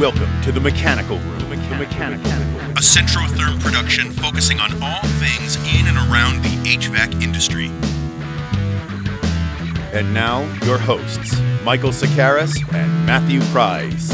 Welcome to the Mechanical Room. A Centrotherm production focusing on all things in and around the HVAC industry. And now, your hosts, Michael Sakaris and Matthew Price.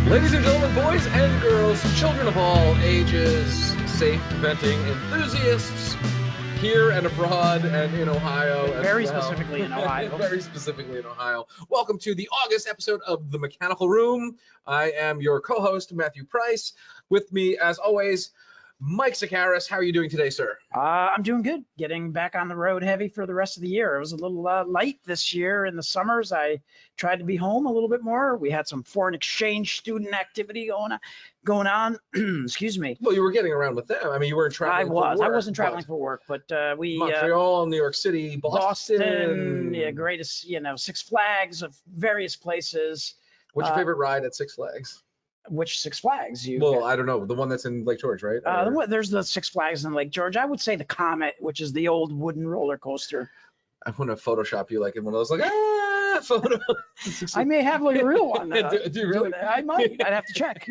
Ladies and gentlemen, boys and girls, children of all ages, safe venting enthusiasts here and abroad and in Ohio. Very specifically in Ohio. Very specifically in Ohio. Welcome to the August episode of The Mechanical Room. I am your co-host, Matthew Price. With me, as always, Mike Sakaris. How are you doing today, sir? I'm doing good. Getting back on the road heavy for the rest of the year. It was a little light this year in the summers. I tried to be home a little bit more. We had some foreign exchange student activity going on. Excuse me. Well, you were getting around with them. I mean, you weren't traveling for work. I wasn't traveling for work, but we Montreal, New York City, Boston. Yeah, greatest, Six Flags of various places. What's your favorite ride at Six Flags? Which Six Flags? I don't know. The one that's in Lake George, right? There's the Six Flags in Lake George. I would say the Comet, which is the old wooden roller coaster. I want to Photoshop you like in one of those photos. I may have like a real one. Do you really? I might. I'd have to check.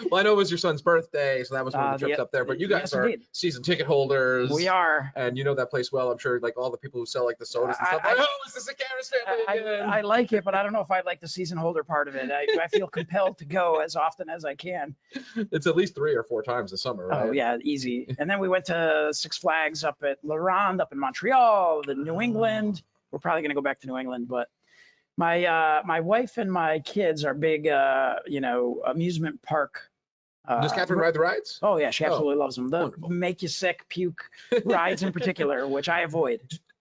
Well, I know it was your son's birthday, so that was one of the trips up there. But you guys are season ticket holders. We are. And you know that place well. I'm sure like all the people who sell like the sodas and stuff. It's the Sakaris family again. I like it, but I don't know if I like the season holder part of it. I feel compelled to go as often as I can. It's at least 3 or 4 times this summer, right? Oh, yeah, easy. And then we went to Six Flags up at La Ronde, up in Montreal, the New England. We're probably going to go back to New England, but my wife and my kids are big, amusement park. Does Catherine ride the rides? Oh yeah, she absolutely loves them. The wonderful. make you sick, puke rides in particular, which I avoid.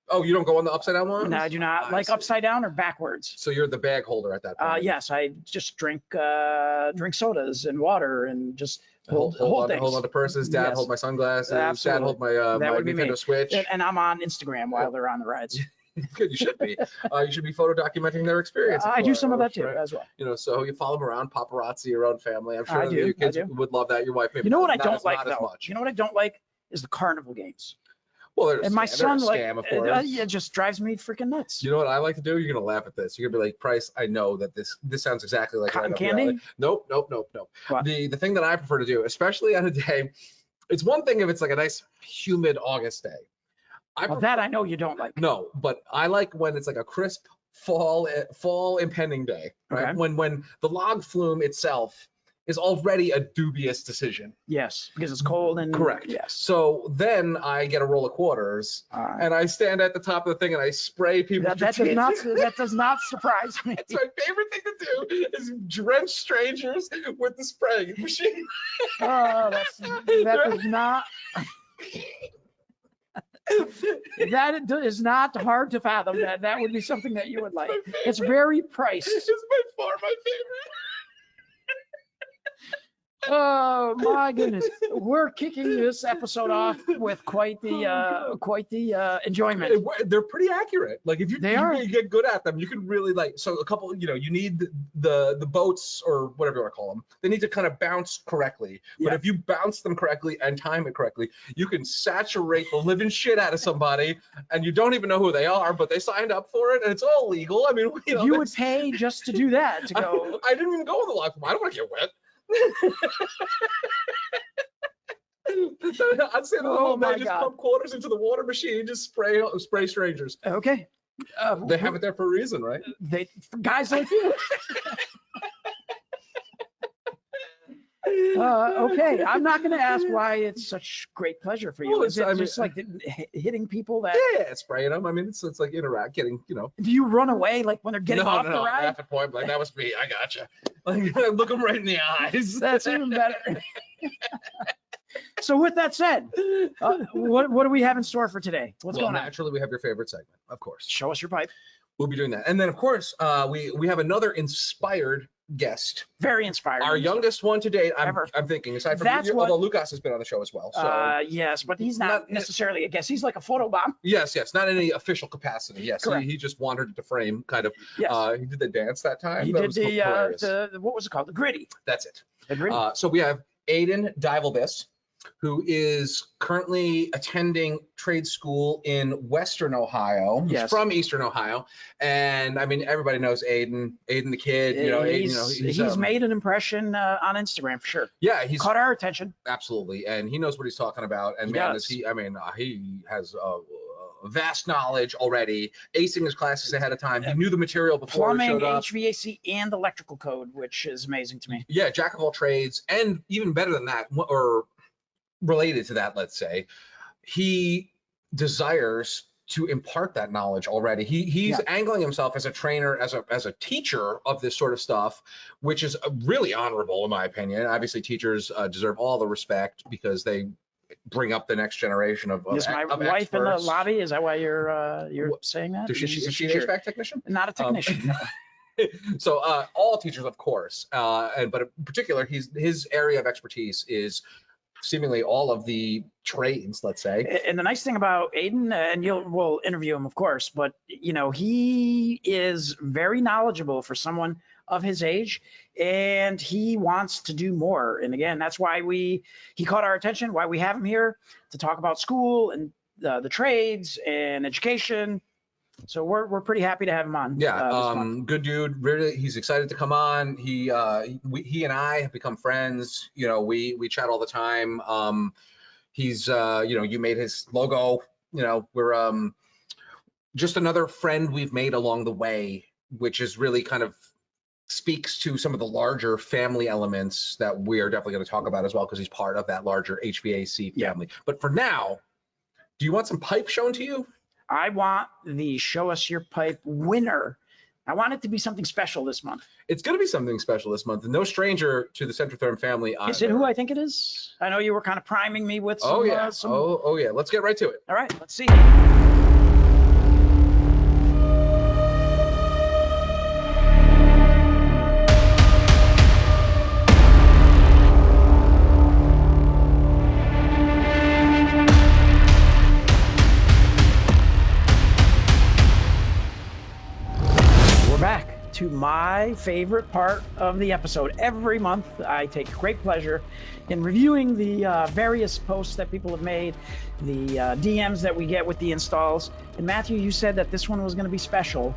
Oh, you don't go on the upside down ones? No, I do not. Like upside down or backwards. So you're the bag holder at that point? Yes, I just drink sodas and water and just hold things. Hold on to purses. Dad, hold my sunglasses. Absolutely. Dad, hold my Nintendo Switch. And I'm on Instagram while they're on the rides. Good, you should be. You should be photo documenting their experience. I do some of that too, right? As well. So you follow them around, paparazzi your own family. I'm sure I do, your kids would love that. Your wife maybe. You know what I don't like though? You know what I don't like is the carnival games. Well, and my son scam, of course. It just drives me freaking nuts. You know what I like to do? You're gonna laugh at this. You're gonna be like, Price, I know that this sounds exactly like cotton candy. Nope. What? The thing that I prefer to do, especially on a day, it's one thing if it's like a nice humid August day. That I know you don't like. No, but I like when it's like a crisp fall impending day, right? Okay. When the log flume itself is already a dubious decision. Yes, because it's cold and correct. Yes. So then I get a roll of quarters and I stand at the top of the thing and I spray people. That does not surprise me. It's my favorite thing to do is drench strangers with the spraying machine. That does not. That is not hard to fathom. That would be something that you would like. It's very priced. It's by far my favorite. Oh my goodness, we're kicking this episode off with quite the enjoyment. They're pretty accurate. Like if you get good at them, you can really so a couple. You need the boats or whatever you want to call them. They need to kind of bounce correctly. But if you bounce them correctly and time it correctly, you can saturate the living shit out of somebody, and you don't even know who they are, but they signed up for it, and it's all legal. I mean, you would pay just to do that to go. I didn't even go on the log flume. I don't want to get wet. I'd say the whole day just pump quarters into the water machine, just spray strangers. Okay. They have it there for a reason, right? For guys like you. Okay, I'm not going to ask why it's such great pleasure for you. Well, is it just like hitting people that? Yeah, spraying them. I mean, it's like getting. Do you run away like when they're getting off the ride? At the point, like that was me. I gotcha. Like look them right in the eyes. That's even better. So with that said, what do we have in store for today? What's going on? Naturally, we have your favorite segment, of course. Show us your pipe. We'll be doing that, and then of course, we have another inspired guest. Very inspiring. Our youngest one to date, Ever. I'm thinking, aside from although Lucas has been on the show as well. So yes, but he's not necessarily a guest. He's like a photobomb. yes, not in any official capacity. Yes, Correct. He just wandered into frame, kind of. Yes. He did the dance that time. He that did was the hilarious. what was it called? The gritty. That's it. The gritty. So we have Aiden Divelbiss, who is currently attending trade school in Western Ohio. He's from Eastern Ohio, and I mean everybody knows Aiden the kid. He's made an impression on Instagram for sure. Yeah, he's caught our attention. Absolutely, and he knows what he's talking about. And he has vast knowledge already, acing his classes ahead of time. He knew the material before he showed up. Plumbing, HVAC, and electrical code, which is amazing to me. Yeah, jack of all trades, and even better than that, or related to that, let's say, he desires to impart that knowledge already. He's angling himself as a trainer, as a teacher of this sort of stuff, which is really honorable in my opinion. Obviously, teachers deserve all the respect because they bring up the next generation of Is my wife experts. In the lobby? Is that why you're saying that? Is she an HVAC technician? Not a technician. So all teachers, of course, but in particular, his area of expertise is seemingly all of the trades, let's say. And the nice thing about Aiden, and we'll interview him, of course, but he is very knowledgeable for someone of his age, and he wants to do more. And again, that's why he caught our attention, why we have him here to talk about school and the trades and education. So we're pretty happy to have him on. Yeah, good dude. Really, he's excited to come on. He and I have become friends. We chat all the time. He's you made his logo. We're just another friend we've made along the way, which is really kind of speaks to some of the larger family elements that we are definitely going to talk about as well, because he's part of that larger HVAC family. But for now, do you want some pipe shown to you? I want the Show Us Your Pipe winner. I want it to be something special this month. It's going to be something special this month. No stranger to the Centrotherm family. Is it who I think it is? I know you were kind of priming me with some. Oh, yeah. Oh, yeah. Let's get right to it. All right. Let's see. To my favorite part of the episode. Every month I take great pleasure in reviewing the various posts that people have made, the DMs that we get with the installs. And Matthew, you said that this one was going to be special.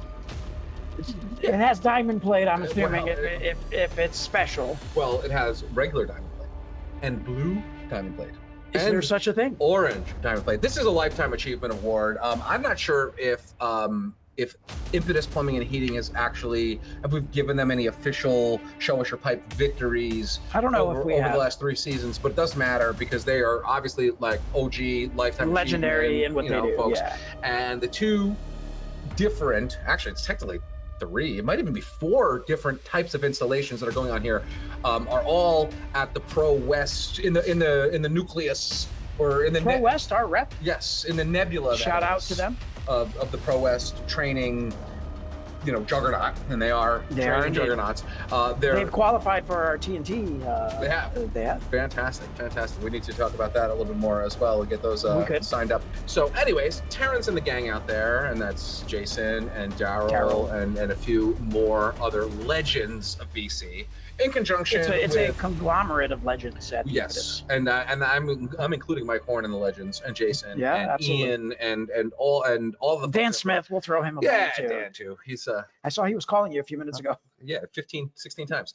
It has diamond plate, I'm assuming, if it's special. Well, it has regular diamond plate and blue diamond plate. Is there such a thing? Orange diamond plate. This is a Lifetime Achievement Award. I'm not sure if Impetus Plumbing and Heating is actually, if we've given them any official Show Us Your Pipe victories. I don't know if we have over the last 3 seasons, but it doesn't matter because they are obviously like OG Lifetime legendary in what they do, folks. Yeah. And the two different, actually it's technically 3, it might even be 4 different types of installations that are going on here, are all at the Pro West in the nucleus, or in the Pro West, our rep. Yes, in the nebula. Shout out to them. Of the Pro West training, juggernaut, and they are training juggernauts. They've qualified for our TNT. They have. Fantastic. We need to talk about that a little bit more as well. We get those signed up. So, anyways, Terrence and the gang out there, and that's Jason and Daryl and a few more other legends of BC. In conjunction, it's a conglomerate of legends. Yes, and I'm including Mike Horn in the legends, and Jason, and absolutely. Ian, and all the Dan Smith. We'll throw him. Too. Dan too. He's I saw he was calling you a few minutes ago. Yeah, 16 times,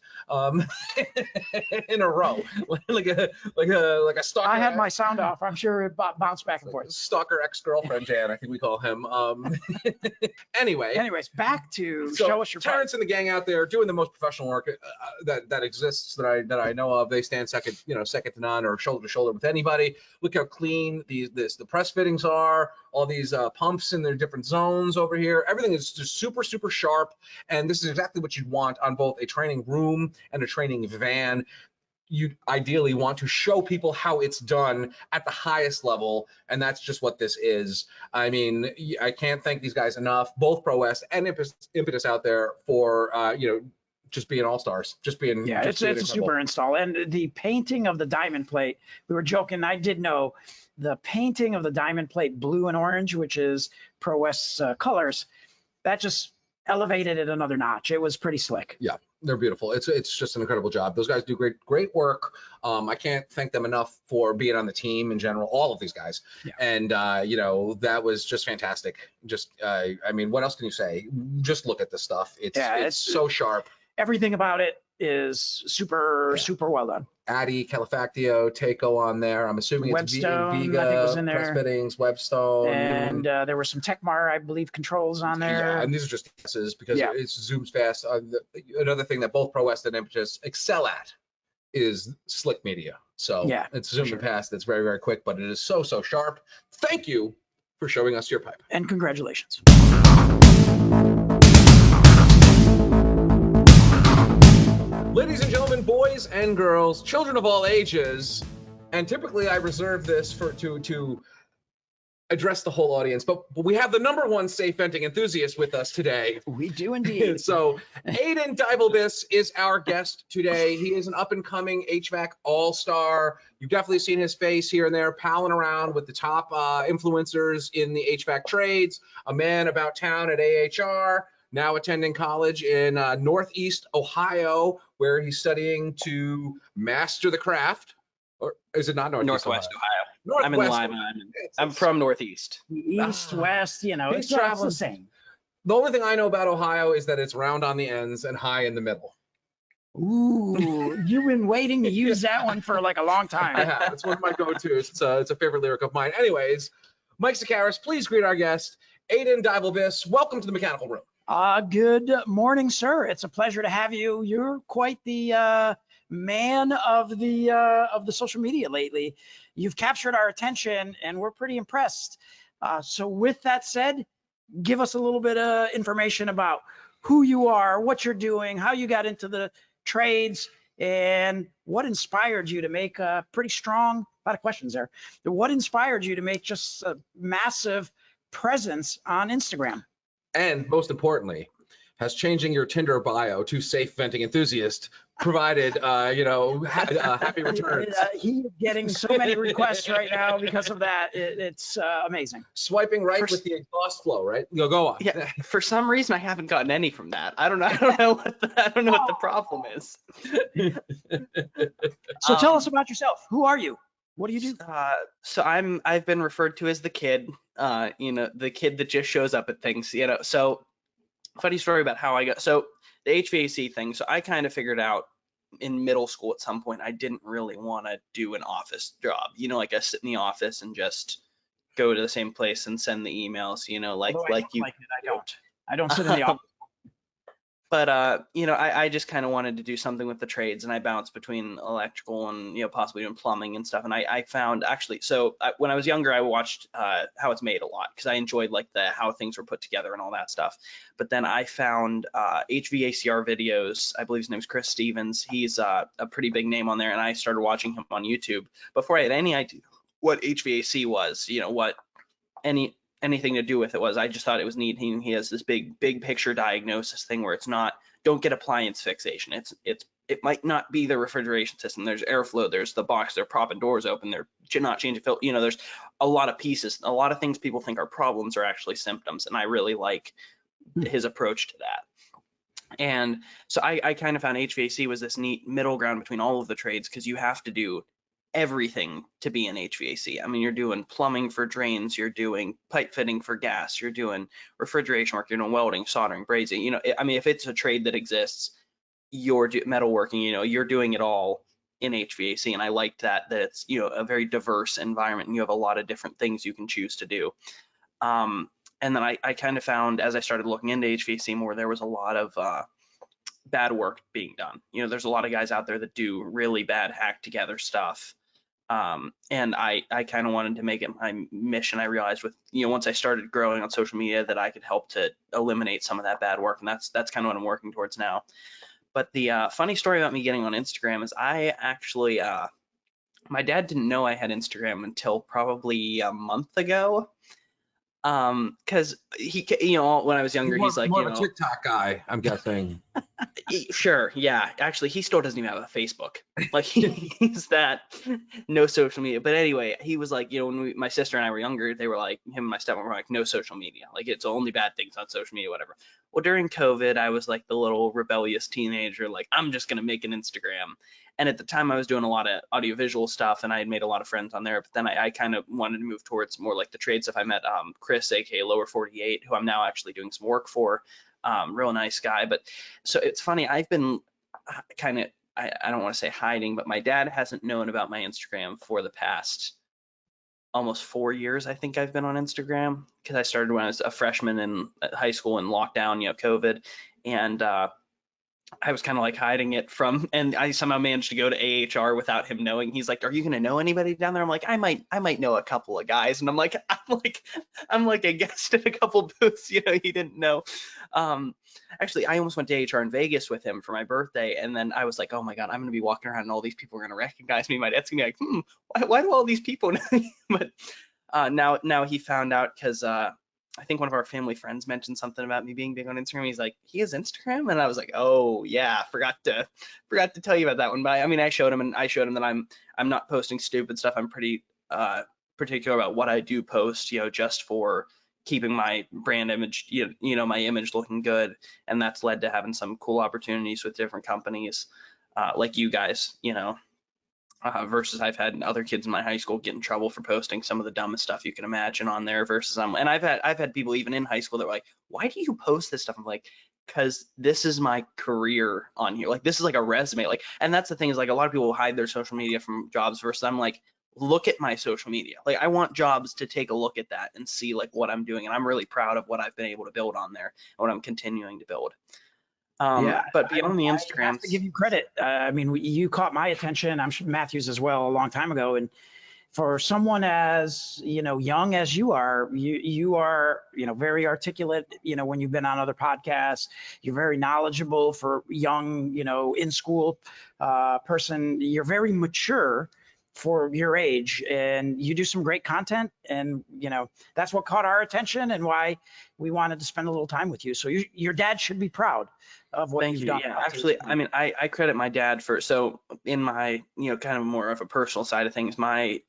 in a row, like a stalker. I had my sound off. I'm sure it bounced back and forth. Stalker ex-girlfriend Dan, I think we call him. Anyways, back to Show Us Your Pipe. Terrence and the gang out there doing the most professional work that exists that I know of. They stand second to none, or shoulder to shoulder with anybody. Look how clean the press fittings are. All these pumps in their different zones over here. Everything is just super, super sharp. And this is exactly what you'd want on both a training room and a training van. You ideally want to show people how it's done at the highest level, and that's just what this is. I mean, I can't thank these guys enough, both Pro West and Impetus out there, for just being all-stars, just being. Yeah, just it's being a super install. And the painting of the diamond plate, we were joking, I did know the painting of the diamond plate blue and orange, which is Pro West's colors, that just elevated it another notch. It was pretty slick. Yeah, they're beautiful. It's just an incredible job. Those guys do great work. I can't thank them enough for being on the team in general, all of these guys. Yeah. And you know, that was just fantastic. Just I mean, what else can you say? Just look at the stuff. It's so sharp. Everything about it is super well done. Addy, Calefactio, Takeo on there. I'm assuming it's Webstone, Viga, I think, was in there. press fittings, Webstone. And there were some Techmar, I believe, controls on there. Yeah, and these are just guesses because it zooms fast. Another thing that both Pro West and Impetus excel at is slick media. So it's zooming past. It's very, very quick, but it is so sharp. Thank you for showing us your pipe. And congratulations. Ladies and gentlemen, boys and girls, children of all ages, and typically I reserve this to address the whole audience, but we have the #1 safe venting enthusiast with us today. We do indeed. So Aiden Divelbiss is our guest today. He is an up-and-coming HVAC all-star. You've definitely seen his face here and there, palling around with the top influencers in the HVAC trades, a man about town at AHR, now attending college in Northeast Ohio, where he's studying to master the craft. Or is it not Northwest Ohio? I'm in Lima. I'm from Northeast. East, West, you know, it's all the same. The only thing I know about Ohio is that it's round on the ends and high in the middle. Ooh, you've been waiting to use that one for like a long time. I have. It's one of my go-tos. It's a favorite lyric of mine. Anyways, Mike Sakaris, please greet our guest, Aiden Divelbiss. Welcome to the Mechanical Room. Good morning, sir. It's a pleasure to have you. You're quite the man of the social media lately. You've captured our attention, and we're pretty impressed. So with that said, give us a little bit of information about who you are, what you're doing, how you got into the trades, and what inspired you to make a pretty strong, a lot of questions there. What inspired you to make just a massive presence on Instagram? And most importantly, has changing your Tinder bio to safe venting enthusiast provided, happy returns. He's getting so many requests right now because of that. It's amazing. Swiping right with the exhaust flow, right? Go on. Yeah. For some reason, I haven't gotten any from that. I don't know what the problem is. So tell us about yourself. Who are you? What do you do? So I've been referred to as the kid. The kid that just shows up at things. So. Funny story about how I got, so the HVAC thing. So I kind of figured out in middle school at some point, I didn't really want to do an office job, like I sit in the office and just go to the same place and send the emails, I don't sit in the office. But, I just kind of wanted to do something with the trades, and I bounced between electrical and, possibly doing plumbing and stuff. And I found actually, when I was younger, I watched How It's Made a lot because I enjoyed like how things were put together and all that stuff. But then I found HVACR videos. I believe his name's Chris Stevens. He's a pretty big name on there, and I started watching him on YouTube before I had any idea what HVAC was, what anything to do with it was. I just thought it was neat. He has this big picture diagnosis thing where it's not, don't get appliance fixation. It might not be the refrigeration system. There's airflow, there's the box, they're propping doors open, they're not changing filter. There's a lot of pieces. A lot of things people think are problems are actually symptoms. And I really like his approach to that. And so I kind of found HVAC was this neat middle ground between all of the trades because you have to do everything to be in HVAC. I mean, you're doing plumbing for drains, you're doing pipe fitting for gas, you're doing refrigeration work, you're doing welding, soldering, brazing. If it's a trade that exists, you're metalworking, you're doing it all in HVAC. And I liked that it's, a very diverse environment and you have a lot of different things you can choose to do. And then I kind of found as I started looking into HVAC more, there was a lot of bad work being done. There's a lot of guys out there that do really bad hack together stuff. And I kind of wanted to make it my mission. I realized with, once I started growing on social media that I could help to eliminate some of that bad work. And that's kind of what I'm working towards now. But the funny story about me getting on Instagram is I actually, my dad didn't know I had Instagram until probably a month ago. Because he, you know, when I was younger, he's like, more you of a know, TikTok guy, I'm guessing. sure, yeah. Actually, he still doesn't even have a Facebook. Like he's that no social media. But anyway, he was like, you know, when my sister and I were younger, they were like, him and my stepmom were like, no social media. Like it's only bad things on social media, whatever. Well, during COVID, I was like the little rebellious teenager, like I'm just gonna make an Instagram. And at the time, I was doing a lot of audiovisual stuff, and I had made a lot of friends on there. But then I kind of wanted to move towards more like the trade stuff. I met Chris, aka Lower 48, who I'm now actually doing some work for. Real nice guy. But so it's funny, I've been kind of, I don't want to say hiding, but my dad hasn't known about my Instagram for the past almost 4 years. I think I've been on Instagram because I started when I was a freshman in high school in lockdown, you know, COVID. And I was kind of like hiding it from, and I somehow managed to go to AHR without him knowing. He's like, "Are you gonna know anybody down there?" I'm like, I might know a couple of guys, and I'm like a guest at a couple booths, you know. He didn't know. Actually, I almost went to AHR in Vegas with him for my birthday, and then I was like, oh my god, I'm gonna be walking around and all these people are gonna recognize me. My dad's gonna be like, why do all these people know you? But now he found out because I think one of our family friends mentioned something about me being big on Instagram. He's like, he has Instagram, and I was like, oh yeah, forgot to tell you about that one. But I mean, I showed him that I'm not posting stupid stuff. I'm pretty particular about what I do post, you know, just for keeping my brand image, you know, my image looking good, and that's led to having some cool opportunities with different companies, like you guys, you know. Versus I've had other kids in my high school get in trouble for posting some of the dumbest stuff you can imagine on there. Versus and I've had people even in high school that were like, why do you post this stuff? I'm like, because this is my career on here. Like this is like a resume. Like, and that's the thing is like a lot of people hide their social media from jobs. Versus I'm like, look at my social media. Like I want jobs to take a look at that and see like what I'm doing. And I'm really proud of what I've been able to build on there and what I'm continuing to build. Yeah, but beyond the I Instagram, have to give you credit. I mean, you caught my attention. I'm sure Matthew's as well a long time ago. And for someone as, you know, young as you are, you are, you know, very articulate. You know, when you've been on other podcasts, you're very knowledgeable for young, you know, in school person. You're very mature for your age, and you do some great content, and you know that's what caught our attention and why we wanted to spend a little time with you. So your dad should be proud of what you've done. Yeah, actually, I mean, I credit my dad for, so in my, you know, kind of more of a personal side of things, my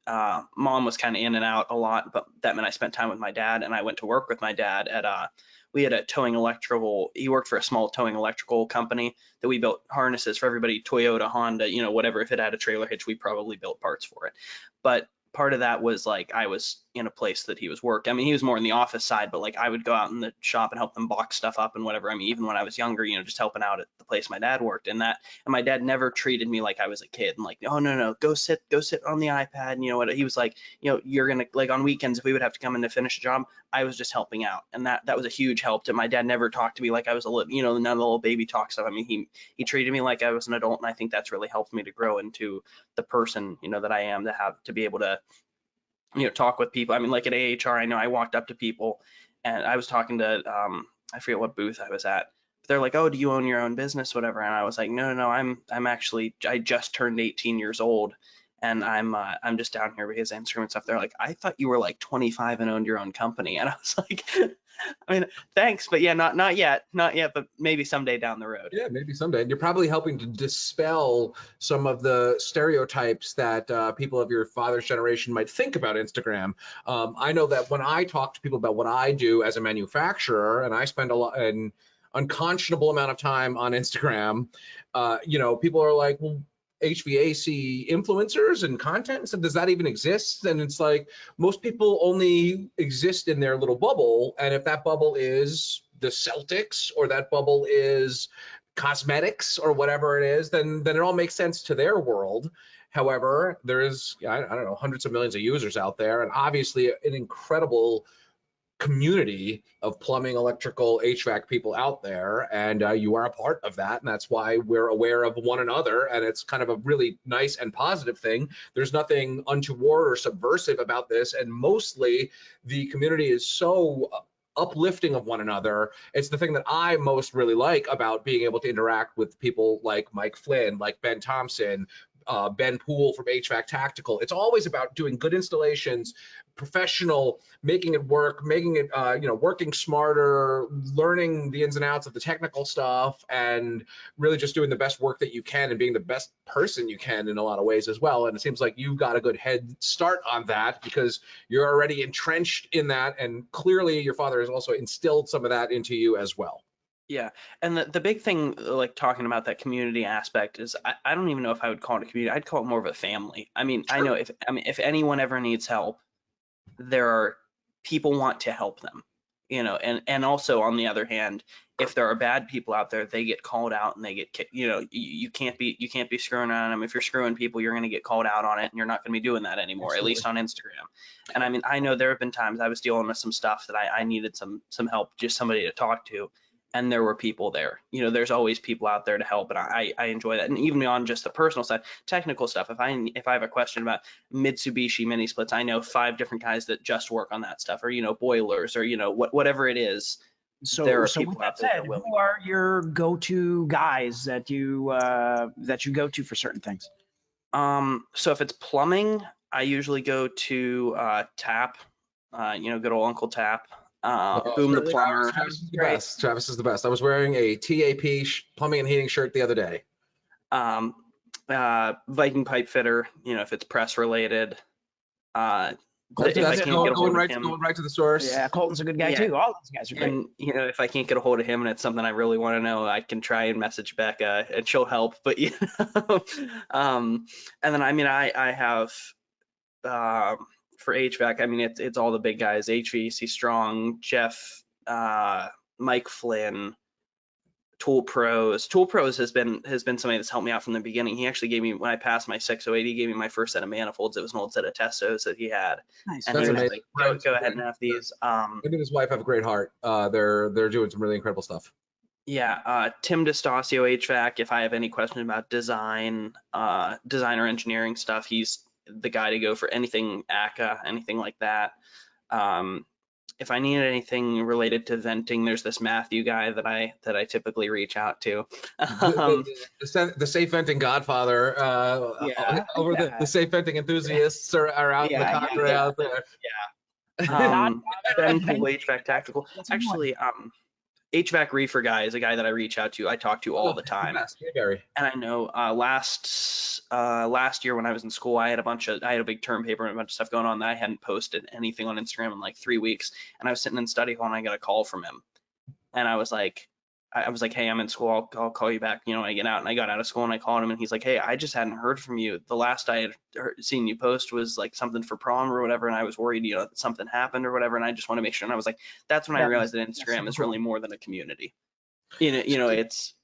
mom was kind of in and out a lot, but that meant I spent time with my dad, and I went to work with my dad at we had a towing electrical, he worked for a small towing electrical company that we built harnesses for everybody, Toyota, Honda, you know, whatever. If it had a trailer hitch, we probably built parts for it. But part of that was like I was in a place that he was working. I mean, he was more in the office side, but like I would go out in the shop and help them box stuff up and whatever. I mean, even when I was younger, you know, just helping out at the place my dad worked, and my dad never treated me like I was a kid and like, oh no, go sit on the iPad. And you know what? He was like, you know, you're gonna, like on weekends, if we would have to come in to finish a job, I was just helping out, and that was a huge help to my dad. Never talked to me like I was a little, you know, none of the little baby talk stuff. I mean, he treated me like I was an adult, and I think that's really helped me to grow into the person, you know, that I am, to be able to, you know, talk with people. I mean, like at AHR, I know I walked up to people and I was talking to, I forget what booth I was at. They're like, oh, do you own your own business, whatever? And I was like, no, I'm actually, I just turned 18 years old, and I'm just down here because of Instagram and stuff. They're like, I thought you were like 25 and owned your own company. And I was like, I mean, thanks, but yeah, not yet, but maybe someday down the road. Yeah, maybe someday. And you're probably helping to dispel some of the stereotypes that people of your father's generation might think about Instagram. I know that when I talk to people about what I do as a manufacturer, and I spend an unconscionable amount of time on Instagram, you know, people are like, well, HVAC influencers and content, so does that even exist? And it's like, most people only exist in their little bubble, and if that bubble is the Celtics or that bubble is cosmetics or whatever it is, then it all makes sense to their world. However, there is, I don't know, hundreds of millions of users out there, and obviously an incredible community of plumbing, electrical, HVAC people out there, and you are a part of that, and that's why we're aware of one another, and it's kind of a really nice and positive thing. There's nothing untoward or subversive about this, and mostly the community is so uplifting of one another. It's the thing that I most really like about being able to interact with people like Mike Flynn, like Ben Thompson, Ben Poole from HVAC Tactical. It's always about doing good installations, professional, making it work, making it, working smarter, learning the ins and outs of the technical stuff, and really just doing the best work that you can and being the best person you can in a lot of ways as well. And it seems like you've got a good head start on that because you're already entrenched in that, and clearly your father has also instilled some of that into you as well. Yeah, and the big thing, like talking about that community aspect, is I don't even know if I would call it a community. I'd call it more of a family. I mean, I know if anyone ever needs help, there are people want to help them, and also on the other hand, if there are bad people out there, they get called out and they get kicked. You can't be screwing on them. If you're screwing people, you're going to get called out on it, and you're not going to be doing that anymore. Absolutely. At least on Instagram. And I mean, I know there have been times I was dealing with some stuff that I needed some help, just somebody to talk to. And there were people there. There's always people out there to help, and I enjoy that. And even beyond just the personal side, technical stuff. If I have a question about Mitsubishi mini splits, I know 5 different guys that just work on that stuff, or boilers, or whatever it is. So there are so people with that out there said, that are willing. who are your go-to guys that you go to for certain things? So if it's plumbing, I usually go to Tap, good old Uncle Tap. Boom the plumber. Travis is the best. Travis is the best. I was wearing a TAP plumbing and heating shirt the other day. Viking pipe fitter, if it's press related. If I can't get a hold of him, going right to the source. Yeah, Colton's a good guy too. All those guys are great. And if I can't get a hold of him and it's something I really want to know, I can try and message Becca and she'll help. But and then I have for HVAC, I mean, it's all the big guys, HVAC Strong, Jeff, Mike Flynn, Tool Pros. Tool Pros has been somebody that's helped me out from the beginning. He actually gave me, when I passed my 608, he gave me my first set of manifolds. It was an old set of Testos that he had. Nice. And That's he was amazing. like, go ahead and have these. Him and his wife have a great heart. They're doing some really incredible stuff. Yeah, Tim DeStasio HVAC, if I have any questions about design or engineering stuff, he's the guy to go for anything ACA, anything like that. If I need anything related to venting, there's this Matthew guy that I typically reach out to. The safe venting godfather the safe venting enthusiasts are out in the cadre out there. Ben Poole HVAC Tactical. Actually, HVAC reefer guy is a guy that I reach out to. I talk to all the time. And I know last year when I was in school, I had a big term paper and a bunch of stuff going on that I hadn't posted anything on Instagram in like 3 weeks. And I was sitting in study hall and I got a call from him. And I was like, hey, I'm in school. I'll call you back, when I get out. And I got out of school and I called him and he's like, hey, I just hadn't heard from you. The last I had seen you post was like something for prom or whatever. And I was worried, that something happened or whatever. And I just want to make sure. And I was like, that's when I realized that Instagram is really more than a community. It's.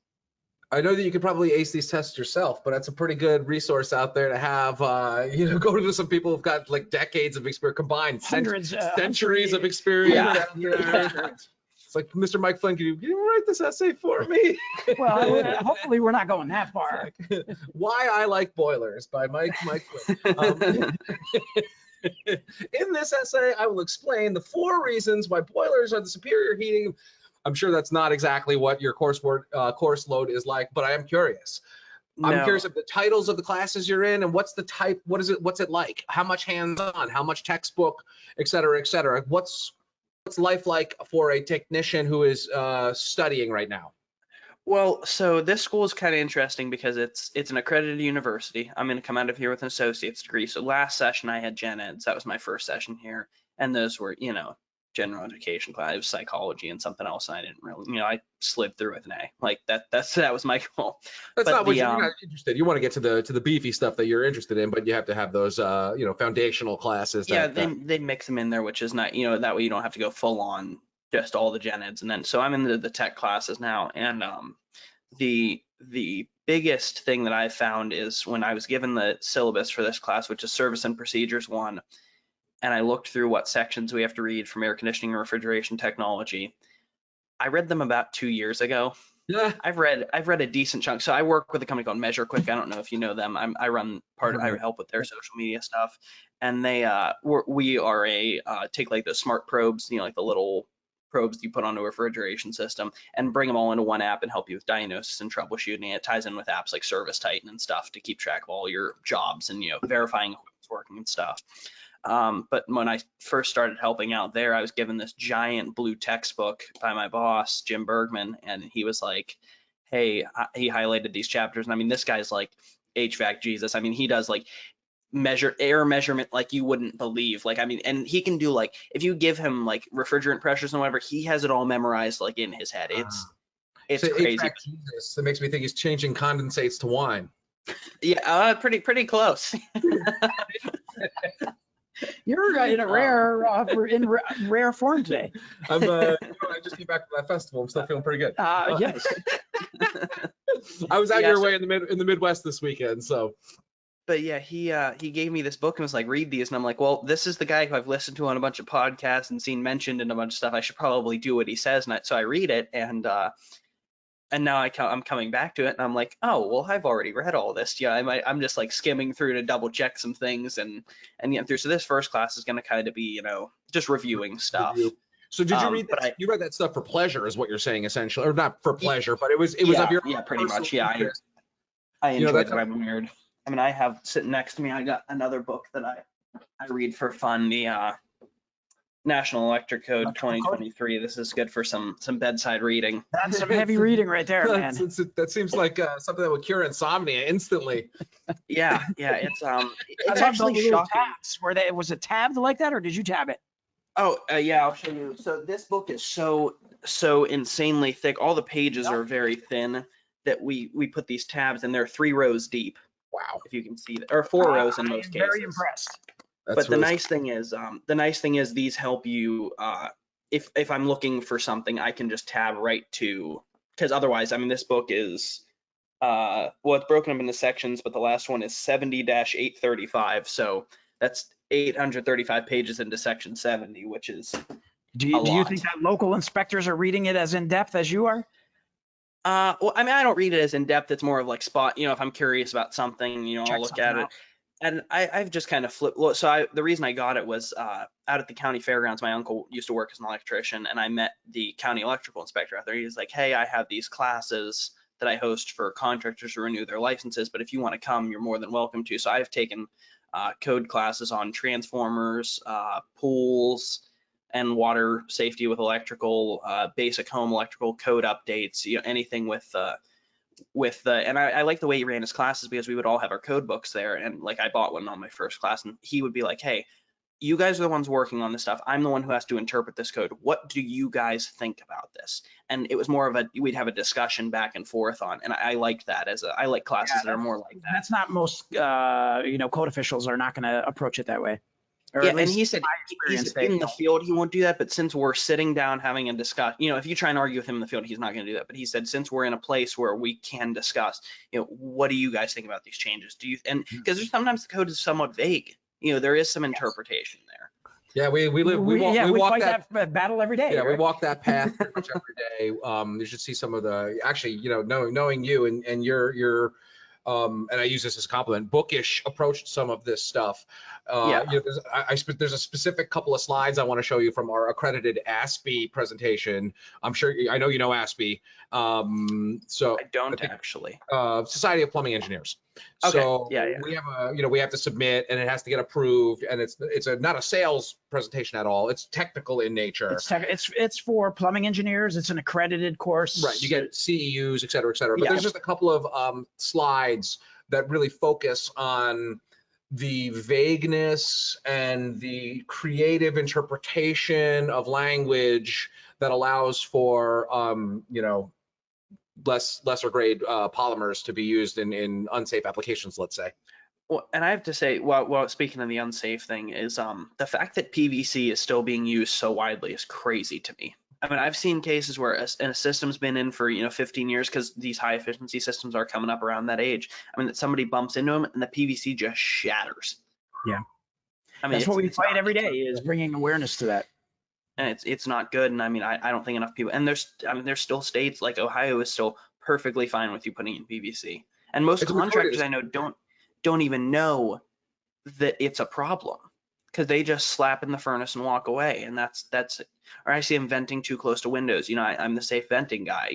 I know that you could probably ace these tests yourself, but that's a pretty good resource out there to have, go to some people who've got like decades of experience combined, centuries of experience. Yeah. It's like, Mr. Mike Flynn, can you write this essay for me? Well, hopefully we're not going that far. Why I Like Boilers by Mike Flynn. In this essay, I will explain the 4 reasons why boilers are the superior heating. I'm sure that's not exactly what your course load is like, but I am curious. No. I'm curious of the titles of the classes you're in and what's the type, what's it like? How much hands-on, how much textbook, et cetera, et cetera. What's life like for a technician who is studying right now? Well, so this school is kind of interesting because it's an accredited university. I'm going to come out of here with an associate's degree. So last session I had gen eds. That was my first session here. And those were, general education class. It was psychology and something else. And I didn't really, I slid through with an A. Like that was my goal. That's not what you're not interested. You want to get to the beefy stuff that you're interested in, but you have to have those, foundational classes. They mix them in there, which is not, that way you don't have to go full on just all the gen eds. And then, so I'm in the tech classes now. And the biggest thing that I found is when I was given the syllabus for this class, which is Service and Procedures 1, and I looked through what sections we have to read from air conditioning and refrigeration technology. I read them about 2 years ago. Yeah. I've read a decent chunk. So I work with a company called Measure Quick. I don't know if you know them. I help with their social media stuff. And they we are take like the smart probes, like the little probes you put onto a refrigeration system and bring them all into one app and help you with diagnosis and troubleshooting. It ties in with apps like Service Titan and stuff to keep track of all your jobs and, verifying it's working and stuff. But when I first started helping out there, I was given this giant blue textbook by my boss, Jim Bergman, and he was like, hey, he highlighted these chapters. And I mean, this guy's like HVAC Jesus. I mean, he does like air measurement like you wouldn't believe. Like, I mean, and he can do like, if you give him like refrigerant pressures and whatever, he has it all memorized like in his head. It's so crazy. HVAC Jesus, that makes me think he's changing condensates to wine. Yeah, pretty close. You're in a rare form today. I'm, I just came back from that festival. I'm still feeling pretty good. Yes. I was out your way in the Midwest this weekend, so. But yeah, he gave me this book and was like, read these, and I'm like, well, this is the guy who I've listened to on a bunch of podcasts and seen mentioned in a bunch of stuff. I should probably do what he says, and so I read it, and now I'm coming back to it, and I'm like, oh, well, I've already read all this. Yeah, I'm just like skimming through to double check some things and getting through. So this first class is going to kind of be, just reviewing stuff. So did you read that? You read that stuff for pleasure, is what you're saying, essentially, or not for pleasure, but it was of your pretty much. Yeah, I enjoyed it. I'm weird. I mean, I have sitting next to me, I got another book that I read for fun, the National Electric Code 2023. This is good for some bedside reading. That's some heavy reading right there, man. That seems like something that would cure insomnia instantly. Yeah, it's actually shocking. Was it tabbed like that, or did you tab it? Oh, yeah, I'll show you. So this book is so insanely thick. All the pages are very thin that we put these tabs, and they're 3 rows deep. Wow. If you can see that, or 4 rows in most cases. Very impressed. But the nice thing is these help you, if I'm looking for something, I can just tab right to, because otherwise, I mean, this book is, it's broken up into sections, but the last one is 70-835. So that's 835 pages into section 70, which is Do you think that local inspectors are reading it as in depth as you are? Well, I mean, I don't read it as in depth. It's more of like spot, if I'm curious about something, I'll look at it. And I've just kind of flipped. So the reason I got it was out at the county fairgrounds. My uncle used to work as an electrician, and I met the county electrical inspector out there. He was like, hey, I have these classes that I host for contractors to renew their licenses, but if you want to come, you're more than welcome to. So I've taken code classes on transformers, pools, and water safety with electrical, basic home electrical code updates, anything with and I like the way he ran his classes because we would all have our code books there, and like I bought one on my first class, and he would be like, hey, you guys are the ones working on this stuff. I'm the one who has to interpret this code. What do you guys think about this? And it was more of we'd have a discussion back and forth on, and I liked that I like classes that are more like that. That's not most, code officials are not going to approach it that way. Yeah, and he said in the field he won't do that, but since we're sitting down having a discussion, if you try and argue with him in the field, he's not going to do that. But he said, since we're in a place where we can discuss, what do you guys think about these changes? Because sometimes the code is somewhat vague. There is some interpretation there. Yeah, we walk that battle every day. Yeah, right? we walk that path pretty much every day. You should see some of the knowing you and your and I use this as a compliment, bookish approach to some of this stuff. There's a specific couple of slides I want to show you from our accredited ASPE presentation. I know you know ASPE. So I don't actually. Society of Plumbing Engineers. Okay. So yeah. we have to submit, and it has to get approved, and it's not a sales presentation at all. It's technical in nature. It's for plumbing engineers. It's an accredited course. Right. You get CEUs, et cetera, et cetera. But there's just a couple of slides that really focus on the vagueness and the creative interpretation of language that allows for lesser grade polymers to be used in unsafe applications, let's say. Well, and I have to say, well, speaking of the unsafe thing, is the fact that PVC is still being used so widely is crazy to me. I mean, I've seen cases where a system's been in for 15 years because these high efficiency systems are coming up around that age. I mean, that somebody bumps into them and the PVC just shatters. Yeah. I mean, that's what we fight every day, is bringing awareness to that. And it's not good. And I mean, I don't think enough people, and there's still states like Ohio is still perfectly fine with you putting in PVC. And most contractors I know don't even know that it's a problem. because they just slap in the furnace and walk away, and that's or I see them venting too close to windows. I'm the safe venting guy.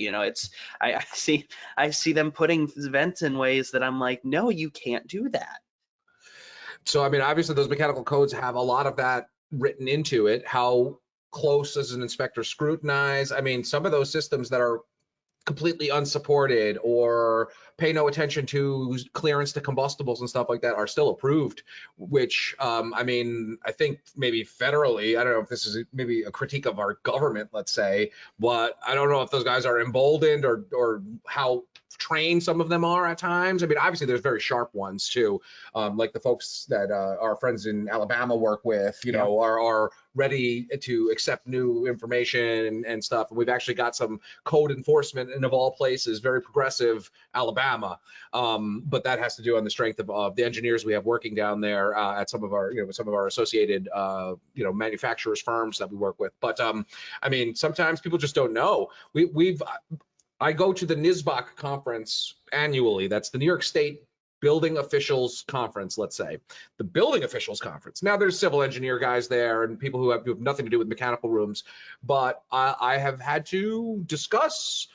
I see them putting vents in ways that I'm like, no, you can't do that. So I mean, obviously those mechanical codes have a lot of that written into it. How close does an inspector scrutinize? I mean, some of those systems that are completely unsupported or pay no attention to clearance to combustibles and stuff like that are still approved, which I mean, I think maybe federally, I don't know if this is maybe a critique of our government, let's say, but I don't know if those guys are emboldened or how trained some of them are at times. I mean, obviously there's very sharp ones too, like the folks that our friends in Alabama work with, are ready to accept new information and stuff. And we've actually got some code enforcement in, of all places, very progressive Alabama. But that has to do on the strength of the engineers we have working down there at some of our associated manufacturers firms that we work with. But I mean, sometimes people just don't know. I go to the NISBOC conference annually. That's the New York State Building Officials Conference, let's say. The Building Officials Conference. Now, there's civil engineer guys there and people who have nothing to do with mechanical rooms, but I have had to discuss,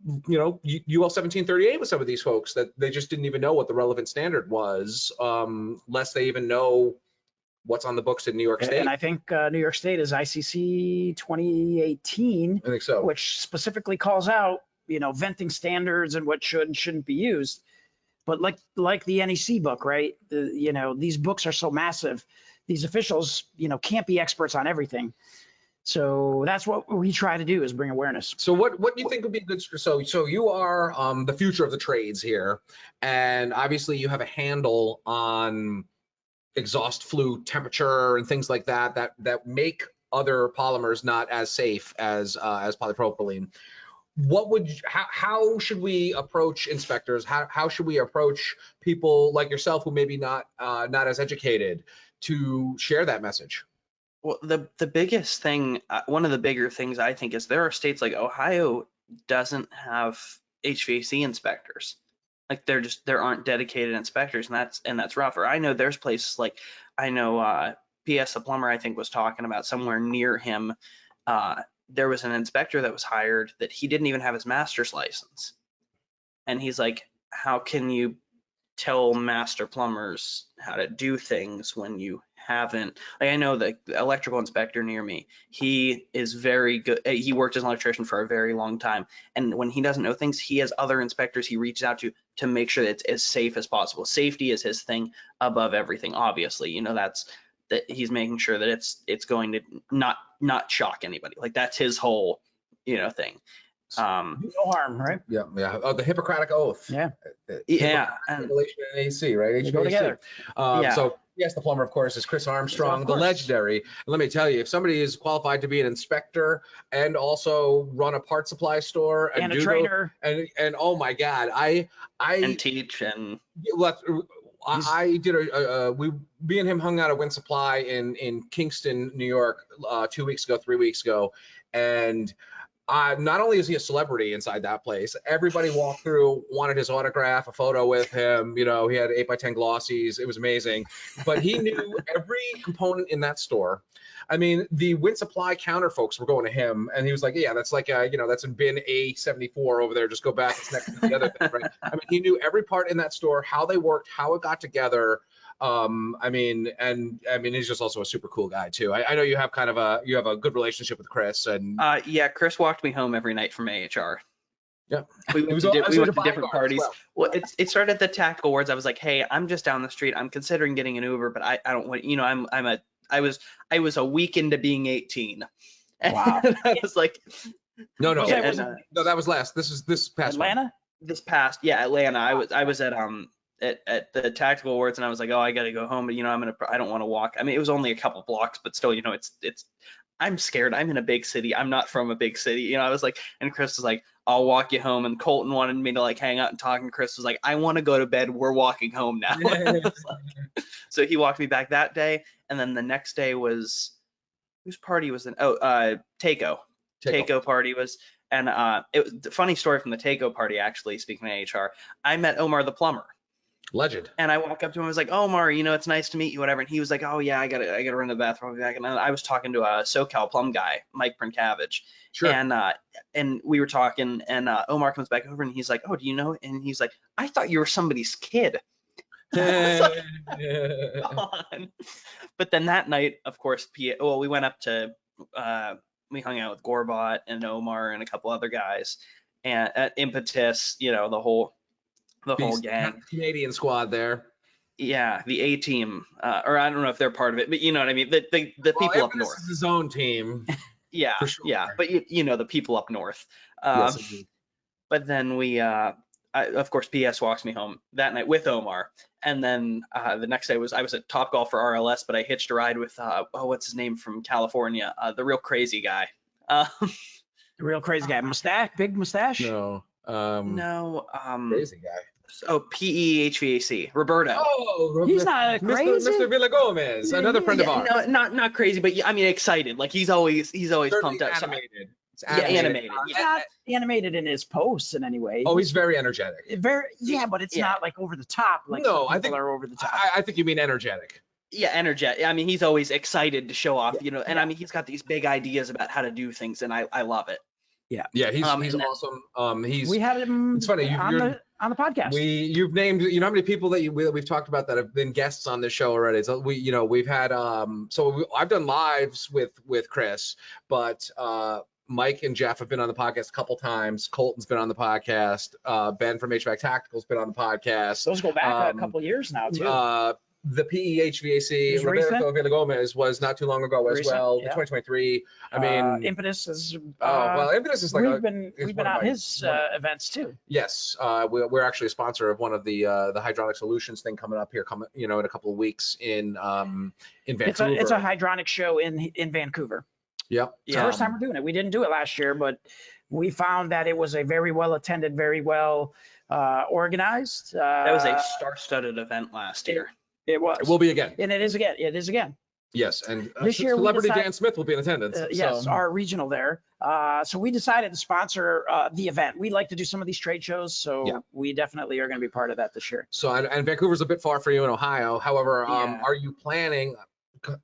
UL 1738 with some of these folks that they just didn't even know what the relevant standard was, lest they even know what's on the books in New York State. And I think New York State is ICC 2018, I think so, which specifically calls out, venting standards and what should and shouldn't be used. But like the NEC book, right? These books are so massive. These officials, can't be experts on everything. So that's what we try to do, is bring awareness. So what do you think would be good? So you are the future of the trades here, and obviously you have a handle on exhaust flue temperature and things like that make other polymers not as safe as polypropylene. How should we approach inspectors? How should we approach people like yourself who maybe not as educated to share that message? Well, the biggest thing, one of the bigger things I think, is there are states like Ohio doesn't have HVAC inspectors. Like there aren't dedicated inspectors, and that's rough. Or I know there's places like, PS the plumber, I think, was talking about somewhere near him. There was an inspector that was hired that he didn't even have his master's license. And he's like, how can you tell master plumbers how to do things when you haven't? Like, I know the electrical inspector near me, he is very good. He worked as an electrician for a very long time. And when he doesn't know things, he has other inspectors he reaches out to make sure that it's as safe as possible. Safety is his thing above everything, obviously. That he's making sure that it's going to not shock anybody. Like, that's his whole, thing. No harm, right? Yeah. Oh, the Hippocratic Oath. Yeah. Regulation and AC, right? They go together. So yes, the plumber, of course, is Chris Armstrong, the legendary. And let me tell you, if somebody is qualified to be an inspector and also run a part supply store and a trainer and oh my God, I teach and. I did me and him hung out at Wind Supply in Kingston, New York, 3 weeks ago, and not only is he a celebrity inside that place, everybody walked through, wanted his autograph, a photo with him. He had 8x10 glossies. It was amazing, but he knew every component in that store. I mean, the Wind Supply counter folks were going to him, and he was like, yeah, that's like, that's in bin A74 over there. Just go back. It's next to the other thing, right? I mean, he knew every part in that store, how they worked, how it got together. He's just also a super cool guy too. I know you have a good relationship with Chris, and yeah, Chris walked me home every night from AHR. Yeah, we went to different parties. Well, it started at the Tactical Awards. I was like, hey, I'm just down the street. I'm considering getting an Uber, but I don't want, I was a week into being 18. Wow. I was like, no, that was last. This past Atlanta. One. This past, yeah, Atlanta. I was at the Tactical Awards, and I was like, oh, I got to go home, but I don't want to walk. I mean, it was only a couple blocks, but still, it's. I'm scared. I'm in a big city. I'm not from a big city. I was like, and Chris was like, I'll walk you home. And Colton wanted me to hang out and talk. And Chris was like, I want to go to bed. We're walking home now. So he walked me back that day. And then the next day was, whose party was it? Oh, Takeo. Takeo party was, and it was a funny story from the Takeo party, actually, speaking of HR. I met Omar the plumber. Legend. And I walk up to him, I was like, Omar, it's nice to meet you, whatever. And he was like, oh yeah, I gotta run to the bathroom, I'll be back. And I was talking to a SoCal Plum guy, Mike Prinkavage. Sure. And we were talking, and Omar comes back over and he's like, oh, do you know? And he's like, I thought you were somebody's kid. Come on. But then that night, of course, we went up to, we hung out with Gorbot and Omar and a couple other guys, and at Impetus, the whole gang. Canadian squad there. Yeah, the A team, or I don't know if they're part of it, but you know what I mean. The people up north. Is his own team. Yeah, for sure. Yeah, but the people up north. Yes, but then of course, PS walks me home that night with Omar, and then the next day I was at Topgolf for RLS, but I hitched a ride with what's his name from California, the real crazy guy. The real crazy guy, big mustache. No. No. Crazy guy. Oh, PE HVAC, Roberto. Oh, he's not crazy. Mr. Villagomez, another friend of ours. No, not crazy, but I mean excited. Like he's always pumped up. Animated. It's animated. He's not animated in his posts in any way. Oh, he's very energetic. But it's not like over the top. Like no, I think are over the top. I think you mean energetic. Yeah, energetic. I mean, he's always excited to show off, and I mean, he's got these big ideas about how to do things, and I love it. Yeah. Yeah, he's awesome. We had him. It's funny on the podcast. You've named, how many people that we've talked about that have been guests on this show already. So we've had I've done lives with Chris, but Mike and Jeff have been on the podcast a couple times. Colton's been on the podcast. Ben from HVAC Tactical's been on the podcast. Those go back a couple years now too. The PE HVAC, Roberto Villagomez was not too long ago as well. Yeah. 2023. I mean, Impetus is. Impetus is like we've been on his events too. Yes, we're actually a sponsor of one of the hydronic solutions thing coming up here, in a couple of weeks in Vancouver. It's a hydronic show in Vancouver. Yep. It's the first time we're doing it. We didn't do it last year, but we found that it was a very well attended, very well organized. That was a star-studded event last year. It was. It will be again. And it is again. It is again. Yes, and this year Celebrity Dan Smith will be in attendance. Yes, our regional there. So we decided to sponsor the event. We like to do some of these trade shows, so we definitely are going to be part of that this year. So, and Vancouver's a bit far for you in Ohio. However, are you planning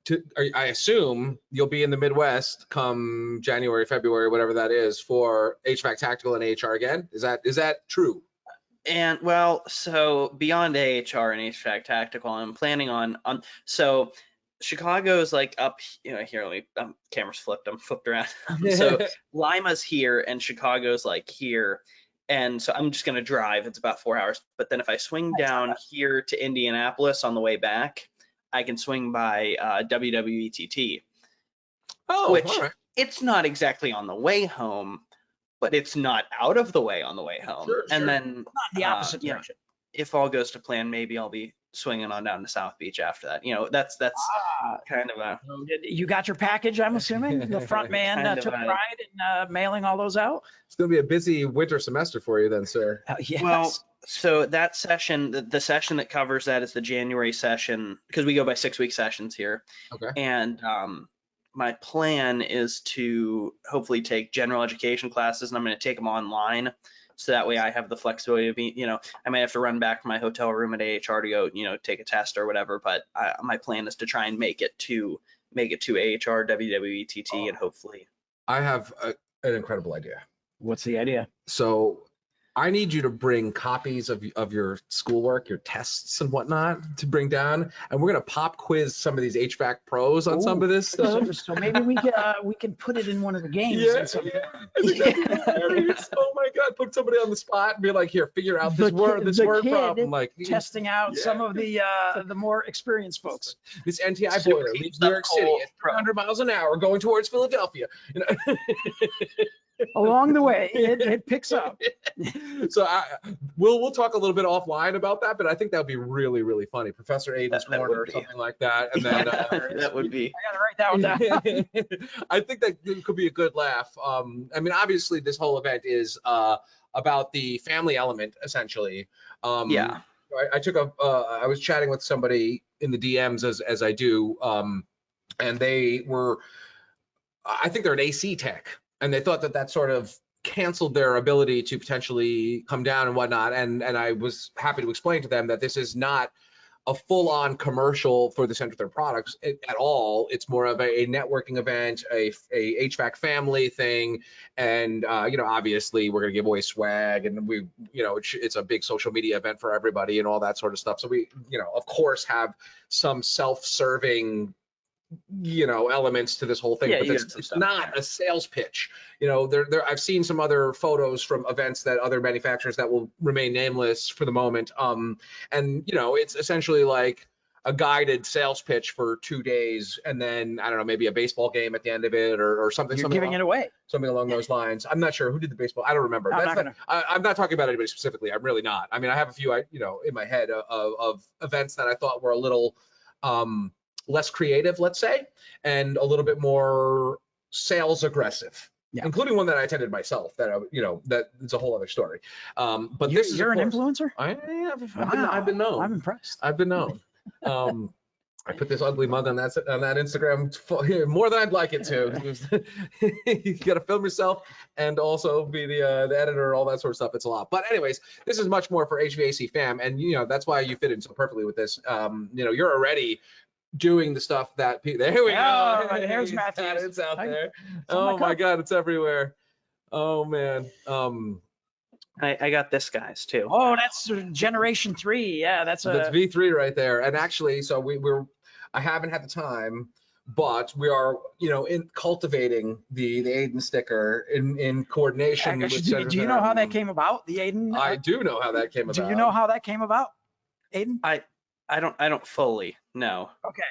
to? I assume you'll be in the Midwest come January, February, whatever that is, for HVAC Tactical and AHR again. Is that true? And so beyond AHR and HVAC Tactical, I'm planning on so Chicago's like up, here, let me, camera's flipped, I'm flipped around. So Lima's here and Chicago's like here. And so I'm just going to drive. It's about 4 hours. But then if I swing down here to Indianapolis on the way back, I can swing by WWETT. Oh, which all right. It's not exactly on the way home, but it's not out of the way on the way home. Sure, and then not the opposite direction. If all goes to plan, maybe I'll be swinging on down to South Beach after that. That's kind of a. You got your package, I'm assuming. The front man took pride in mailing all those out. It's going to be a busy winter semester for you then, sir. Yes. Well, so that session, the session that covers that is the January session, because we go by 6-week sessions here. Okay. And my plan is to hopefully take general education classes, and I'm going to take them online. So that way I have the flexibility of being, I might have to run back to my hotel room at AHR to go, take a test or whatever. But my plan is to try and make it to AHR, WWETT, and hopefully. I have an incredible idea. What's the idea? So I need you to bring copies of your schoolwork, your tests and whatnot to bring down, and we're gonna pop quiz some of these HVAC pros on some of this stuff. So maybe we can put it in one of the games. Oh my God, put somebody on the spot and be like, here, figure out this word problem. Like testing out some of the more experienced folks. This NTI boiler leaves New York City at 300 miles an hour going towards Philadelphia. Along the way, it picks up. So we'll talk a little bit offline about that, but I think that would be really, really funny. Professor Aiden's Corner or something like that. And then that would be. I gotta write that one down. I think that could be a good laugh. I mean, obviously, this whole event is about the family element, essentially. Yeah. I took I was chatting with somebody in the DMs as I do, and they were, I think they're an AC tech. And they thought that sort of canceled their ability to potentially come down and whatnot. And I was happy to explain to them that this is not a full-on commercial for the Centrotherm products at all. It's more of a networking event, a HVAC family thing, and obviously we're gonna give away swag, and we, it's a big social media event for everybody and all that sort of stuff. So we, of course, have some self-serving elements to this whole thing, but it's not a sales pitch. I've seen some other photos from events that other manufacturers that will remain nameless for the moment. And it's essentially like a guided sales pitch for 2 days, and then I don't know, maybe a baseball game at the end of it, or something. You're giving it away. Something along those lines. I'm not sure who did the baseball. I don't remember. I'm not talking about anybody specifically. I'm really not. I mean, I have a few, in my head of events that I thought were a little less creative, let's say, and a little bit more sales aggressive, including one that I attended myself. That that is a whole other story. But you're an influencer. I've been known. I'm impressed. I've been known. I put this ugly mug on that Instagram more than I'd like it to. You got to film yourself and also be the editor, all that sort of stuff. It's a lot. But anyways, this is much more for HVAC fam, and that's why you fit in so perfectly with this. You're already doing the stuff that there we go. There's Matthew. It's out there. Oh my God, it's everywhere. Oh man. I got this guy's too. Oh, that's generation 3. Yeah, that's V3 right there. And actually, so I haven't had the time, but we are, in cultivating the Aiden sticker in coordination with Centrotherm. Do you know how that came about? The Aiden? I do know how that came about. Do you know how that came about, Aiden? I don't fully know. Okay.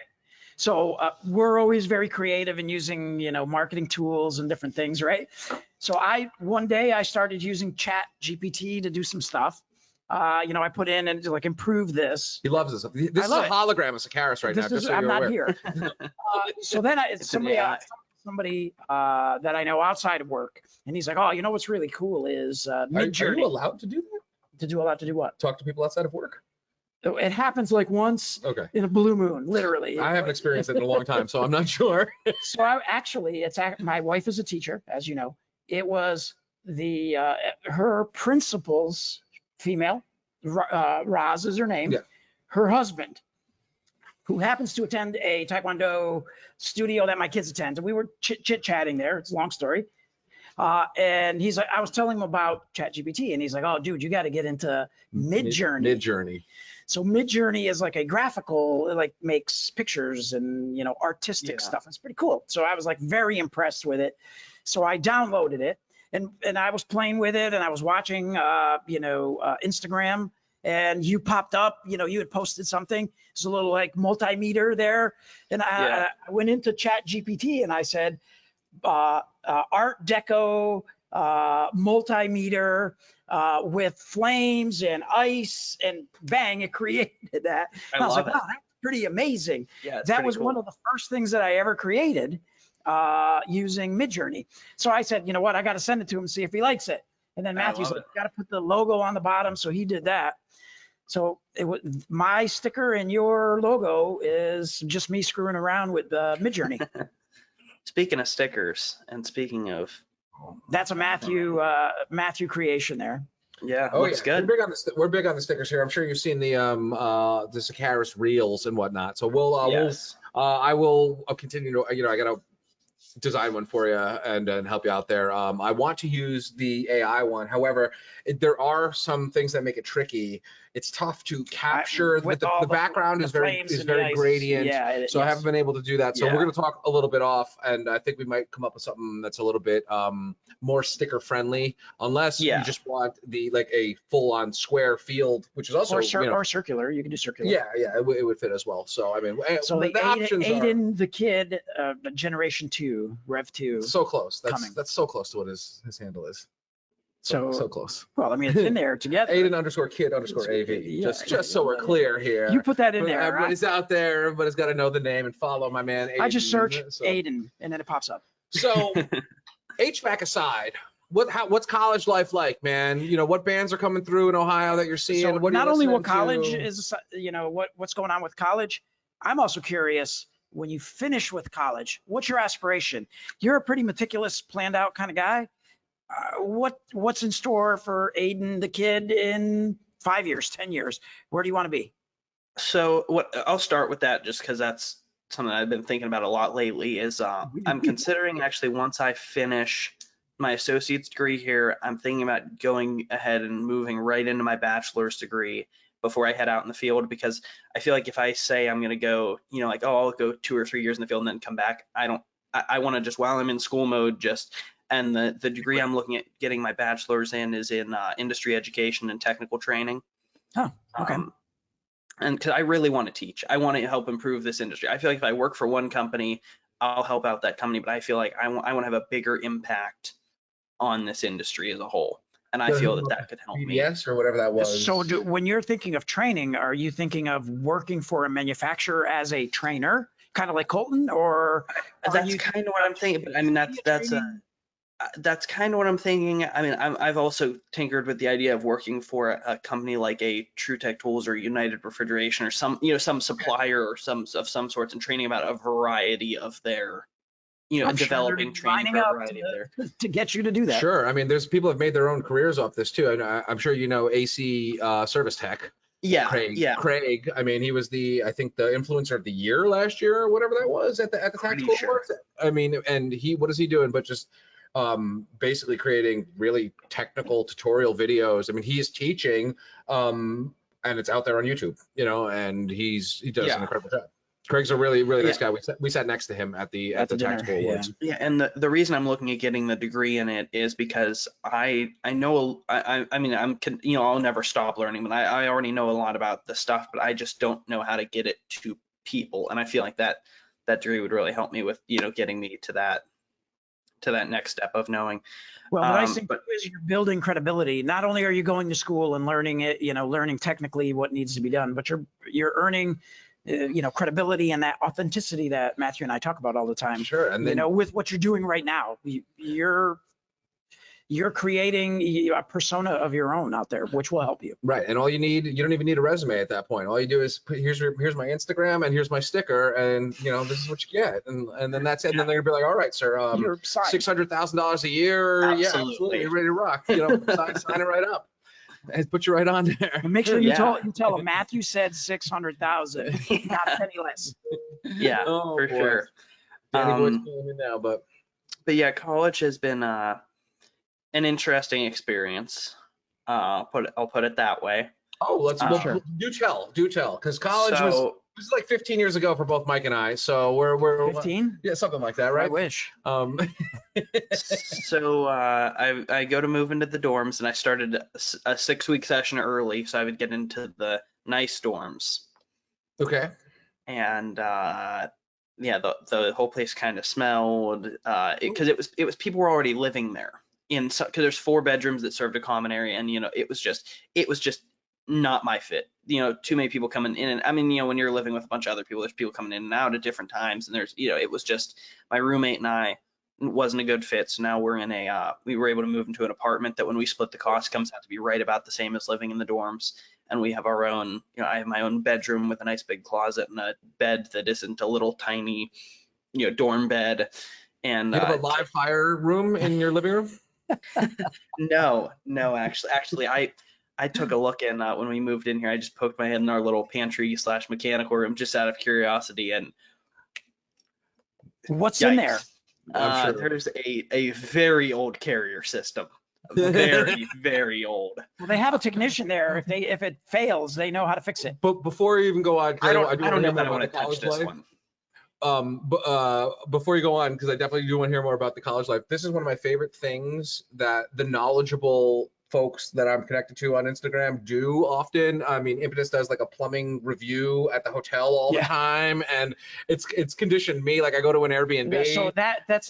So we're always very creative in using, marketing tools and different things, right? So one day I started using Chat GPT to do some stuff. I put in and like improve this. He loves this. This is a hologram of Sakaris right now. Just so I'm not aware. Here. So then somebody that I know outside of work, and he's like, oh, what's really cool is Midjourney. Are you allowed to do that? Allowed to do what? Talk to people outside of work? It happens like once in a blue moon, literally. I haven't experienced it in a long time, so I'm not sure. So my wife is a teacher, as you know. It was her principal's female, Roz is her name, her husband, who happens to attend a Taekwondo studio that my kids attend. And we were chit-chatting there. It's a long story. And he's like, I was telling him about ChatGPT, and he's like, oh, dude, you got to get into Midjourney. Midjourney. So Midjourney is like a graphical, it like makes pictures and, artistic stuff. It's pretty cool. So I was like very impressed with it. So I downloaded it and I was playing with it, and I was watching, Instagram, and you popped up, you had posted something. It's a little like multimeter there. And I went into ChatGPT and I said, Art Deco multimeter with flames and ice, and bang, it created that. I was like, wow, that's pretty amazing. Yeah, that was one of the first things that I ever created using Midjourney. So I said, you know what, I got to send it to him and see if he likes it. And then Matthew's like, got to put the logo on the bottom. So he did that. So my sticker and your logo is just me screwing around with Midjourney. Speaking of stickers, and speaking of, that's a Matthew creation there. Yeah, looks good. We're big on the stickers here. I'm sure you've seen the Sakaris reels and whatnot. So I will continue to, I gotta design one for you and help you out there. I want to use the AI one. However, there are some things that make it tricky. It's tough to capture. The background is very gradient. Yeah, so I haven't been able to do that. So we're going to talk a little bit off, and I think we might come up with something that's a little bit more sticker friendly, unless you just want a full on square field, which is also or circular. You can do circular. Yeah, it would fit as well. So I mean, so the options Aiden the kid, generation 2, Rev 2. So close. That's so close to what his handle is. So close. Well, I mean, it's in there together. Aiden_kid_AV. Just so we're clear here. You put that in there. Everybody's out there. Everybody's got to know the name and follow my man Aiden. I just search Aiden, and then it pops up. So, HVAC aside, what's college life like, man? What bands are coming through in Ohio that you're seeing? So not only what college is, what's going on with college. I'm also curious, when you finish with college, what's your aspiration? You're a pretty meticulous, planned out kind of guy. What's in store for Aiden, the kid, in 5 years, 10 years? Where do you want to be? So I'll start with that just because that's something I've been thinking about a lot lately is I'm considering actually once I finish my associate's degree here, I'm thinking about going ahead and moving right into my bachelor's degree before I head out in the field, because I feel like if I say I'm going to go, like, oh, I'll go 2 or 3 years in the field and then come back, I want to just, while I'm in school mode, and the degree I'm looking at getting my bachelor's in is in industry education and technical training. Oh, okay. And because I really want to teach, I want to help improve this industry. I feel like if I work for one company, I'll help out that company, but I feel like I want to have a bigger impact on this industry as a whole. And I feel that could help me. BDS or whatever that was. So when you're thinking of training, are you thinking of working for a manufacturer as a trainer, kind of like Colton, or? That's kind of what I'm thinking, but I mean, that's kind of what I'm thinking. I mean, I've also tinkered with the idea of working for a company like a TruTech Tools or United Refrigeration or some supplier or some sorts, and training about a variety of their, developing training for a variety of their. To get you to do that. Sure. I mean, there's people have made their own careers off this too. And I'm sure AC Service Tech. Yeah. Craig. I mean, he was I think the influencer of the year last year or whatever that was at the Tactical Awards. I mean, and what is he doing? But just basically creating really technical tutorial videos. I mean, he is teaching, and it's out there on YouTube, and he does an incredible job. Craig's a really nice guy. We sat next to him at the Tactical Awards. Yeah, and the reason I'm looking at getting the degree in it is because I know I'll never stop learning, but I already know a lot about the stuff, but I just don't know how to get it to people, and I feel like that degree would really help me with getting me to that next step of knowing. Well, what I think is you're building credibility. Not only are you going to school and learning it, learning technically what needs to be done, but you're earning credibility and that authenticity that Matthew and I talk about all the time. Sure. And then, with what you're doing right now, you're creating a persona of your own out there, which will help you. Right. And you don't even need a resume at that point. All you do is here's my Instagram and here's my sticker, and this is what you get. And then that's it. And then they'll be like, all right, sir, $600,000 a year. Absolutely. Yeah, absolutely. You're ready to rock. Sign it right up. And put you right on there. And make sure you tell them Matthew said 600,000, not a penny less. Yeah, for sure. Danny Boy's killing me now, but yeah, college has been an interesting experience. I'll put it that way. Oh, sure. Do tell, because college was like 15 years ago for both Mike and I. So we're 15? Yeah, something like that, right? I wish. So I go to move into the dorms, and I started a 6-week session early, so I would get into the nice dorms. Okay. And the whole place kind of smelled because it was people were already living there because there's 4 bedrooms that served a common area, and it was just not my fit. Too many people coming in, and I mean, when you're living with a bunch of other people, there's people coming in and out at different times, and there's it was just my roommate and I wasn't a good fit. So now we were able to move into an apartment that when we split the cost comes out to be right about the same as living in the dorms. And we have our own, I have my own bedroom with a nice big closet and a bed that isn't a little tiny, dorm bed. And you have a live fire room in your living room? No, actually, I took a look, and when we moved in here, I just poked my head in our little pantry / mechanical room just out of curiosity. And what's yikes. in there? Sure. There's a very old carrier system, very, very old. Well, they have a technician there. If it fails, they know how to fix it. But before you even go on, I don't know that I want to touch this one. Before you go on, because I definitely do want to hear more about the college life. This is one of my favorite things that the knowledgeable folks that I'm connected to on Instagram do often. I mean, Impetus does like a plumbing review at the hotel all the time, and it's conditioned me. Like I go to an Airbnb. Yeah, so that's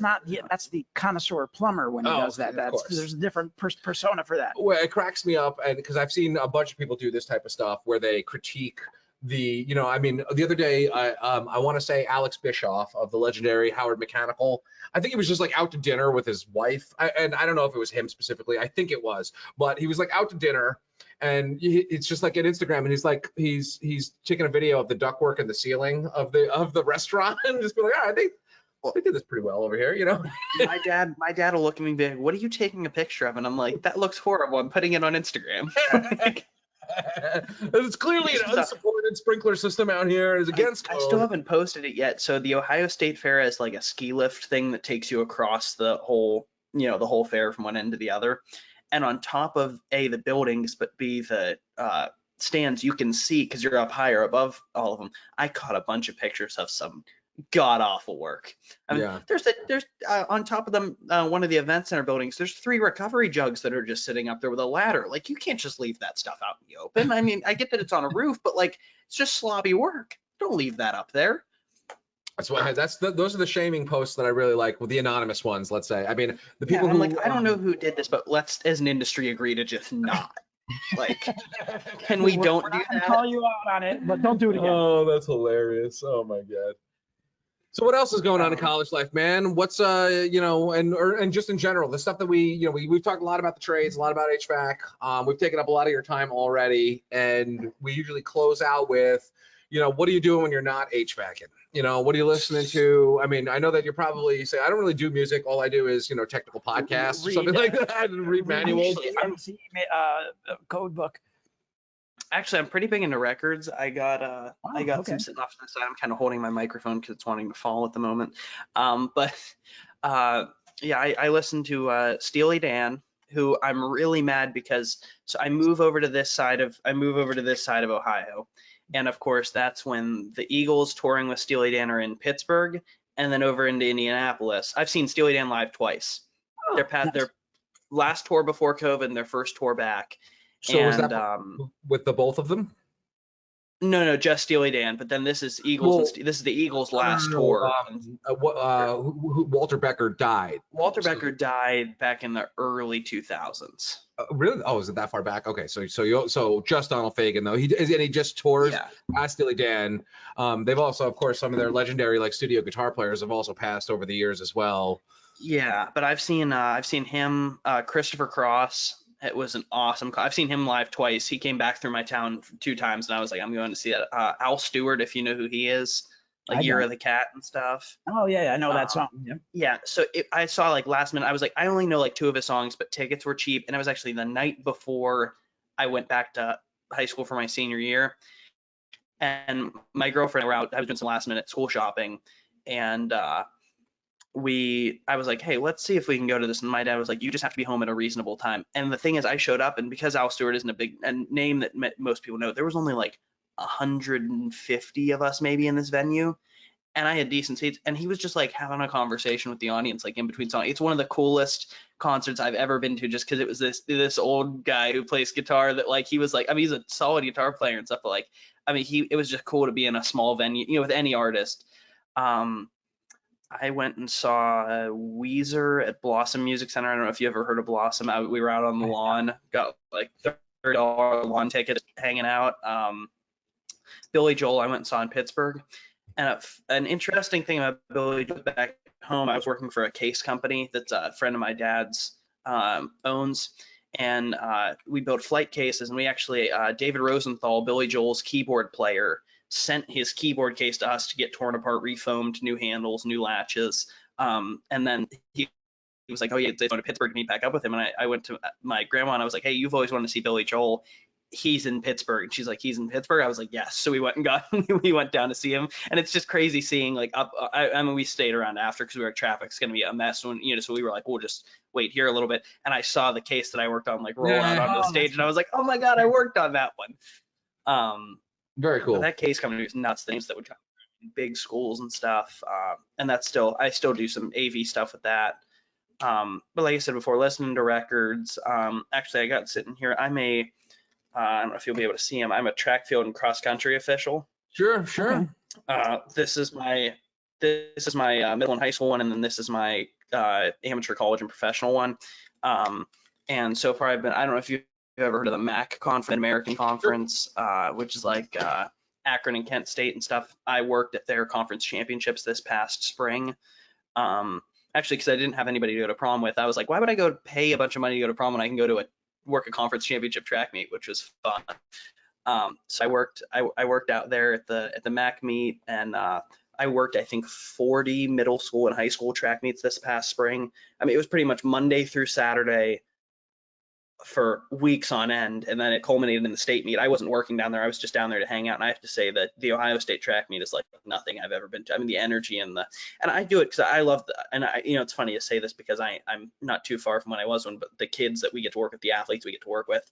the connoisseur plumber when he does that. There's a different persona for that. Well, it cracks me up, and because I've seen a bunch of people do this type of stuff where they critique the other day I want to say Alex Bischoff of the legendary Howard Mechanical, I think he was just like out to dinner with his wife, and I don't know if it was him specifically, I think it was, but he was like out to dinner, and it's just like an Instagram, and he's like he's taking a video of the ductwork in the ceiling of the restaurant and just be like, I think they did this pretty well over here, you know. My dad will look at me and be like, "What are you taking a picture of?" And I'm like, "That looks horrible. I'm putting it on Instagram." It's clearly an unsupported sprinkler system out here. It's against code. I still haven't posted it yet. So the Ohio State Fair has like a ski lift thing that takes you across the whole fair from one end to the other. And on top of A, the buildings, but B, the stands, you can see, because you're up higher above all of them. I caught a bunch of pictures of some god awful work. I mean, there's on top of them, one of the event center buildings, there's 3 recovery jugs that are just sitting up there with a ladder. Like, you can't just leave that stuff out in the open. I mean, I get that it's on a roof, but like, it's just sloppy work. Don't leave that up there. That's why those are the shaming posts that I really like, with the anonymous ones, let's say. I mean, the people who like, I don't know who did this, but let's as an industry agree to just not. Like, can we don't do that? Call you out on it, but don't do it again. Oh, that's hilarious. Oh my God. So what else is going on in college life, man? What's and just in general, the stuff that we've talked a lot about the trades, a lot about HVAC. We've taken up a lot of your time already, and we usually close out with, what are you doing when you're not HVACing? What are you listening to? I mean, I know that you're probably say, I don't really do music. All I do is, technical podcasts or something like that, and read manuals. Code book. Actually, I'm pretty big into records. I got some sitting off to the side. I'm kind of holding my microphone because it's wanting to fall at the moment. I listen to Steely Dan, who I'm really mad because I move over to this side of Ohio, and of course that's when the Eagles touring with Steely Dan are in Pittsburgh, and then over into Indianapolis. I've seen Steely Dan live twice. Their last tour before COVID and their first tour back. So was that with the both of them? No, just Steely Dan. But then this is Eagles. This is the Eagles' last tour. Walter Becker died. Walter Becker died back in the early 2000s. Really? Oh, is it that far back? Okay, so just Donald Fagen though. He just tours as Steely Dan. They've also, of course, some of their legendary like studio guitar players have also passed over the years as well. Yeah, but I've seen him, Christopher Cross. It was an awesome. I've seen him live twice. He came back through my town 2 times, and I was like, I'm going to see that. Al Stewart, if you know who he is, like Year of the Cat and stuff. Oh yeah, I know that song. Yeah. So I saw like last minute. I was like, I only know like 2 of his songs, but tickets were cheap, and it was actually the night before I went back to high school for my senior year. And my girlfriend and I were out. I was doing some last minute school shopping, and I was like, hey, let's see if we can go to this. And my dad was like, you just have to be home at a reasonable time. And the thing is, I showed up, and because Al Stewart isn't a name that most people know, there was only like 150 of us maybe in this venue, and I had decent seats. And he was just like having a conversation with the audience, like in between songs. It's one of the coolest concerts I've ever been to, just because it was this old guy who plays guitar that like he was like, I mean, he's a solid guitar player and stuff, but like, I mean, it was just cool to be in a small venue, with any artist. I went and saw Weezer at Blossom Music Center. I don't know if you ever heard of Blossom. We were out on the lawn, got like $30 lawn ticket, hanging out. Billy Joel, I went and saw in Pittsburgh. And an interesting thing about Billy Joel, back home, I was working for a case company that's a friend of my dad's owns. And we built flight cases, and we actually, David Rosenthal, Billy Joel's keyboard player, sent his keyboard case to us to get torn apart, refoamed, new handles, new latches. And then he was like, oh yeah, he's going to Pittsburgh to meet back up with him. And I went to my grandma and I was like, hey, you've always wanted to see Billy Joel. He's in Pittsburgh. And she's like, he's in Pittsburgh? I was like, yes. So we went down to see him. And it's just crazy seeing like I mean, we stayed around after because we were traffic's going to be a mess when, so we were like, we'll just wait here a little bit. And I saw the case that I worked on like roll out onto the stage, and I was like, oh my God, I worked on that one. Very cool. That case company was nuts. Things that would come in big schools and stuff. And I still do some AV stuff with that. But like I said before, listening to records. Actually, I got sitting here. I don't know if you'll be able to see him. I'm a track field and cross country official. Sure. This is my middle and high school one, and then this is my amateur college and professional one. And so far I've been, I don't know if you've ever heard of the MAC conference, American Conference, which is like Akron and Kent State and stuff. I worked at their conference championships this past spring. Actually, because I didn't have anybody to go to prom with, I was like, why would I go pay a bunch of money to go to prom when I can go to work a conference championship track meet, which was fun. So I worked out there at the MAC meet, and I I worked, I think, 40 middle school and high school track meets this past spring. I mean, it was pretty much Monday through Saturday for weeks on end, and then it culminated in the state meet. I wasn't working down there. I was just down there to hang out, and I have to say that the Ohio State track meet is like nothing I've ever been to. I mean, the energy and I do it because I love and it's funny to say this because I'm not too far from when I was one, but the kids that we get to work with, the athletes we get to work with,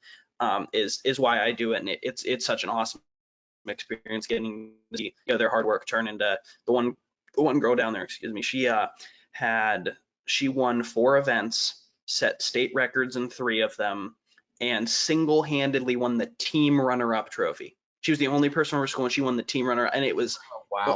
is why I do it, and it's such an awesome experience getting to see, their hard work turn into the one girl down there, excuse me, she won 4 events, set state records in 3 of them, and single-handedly won the team runner-up trophy. She was the only person from her school, and she won the team runner, and it was,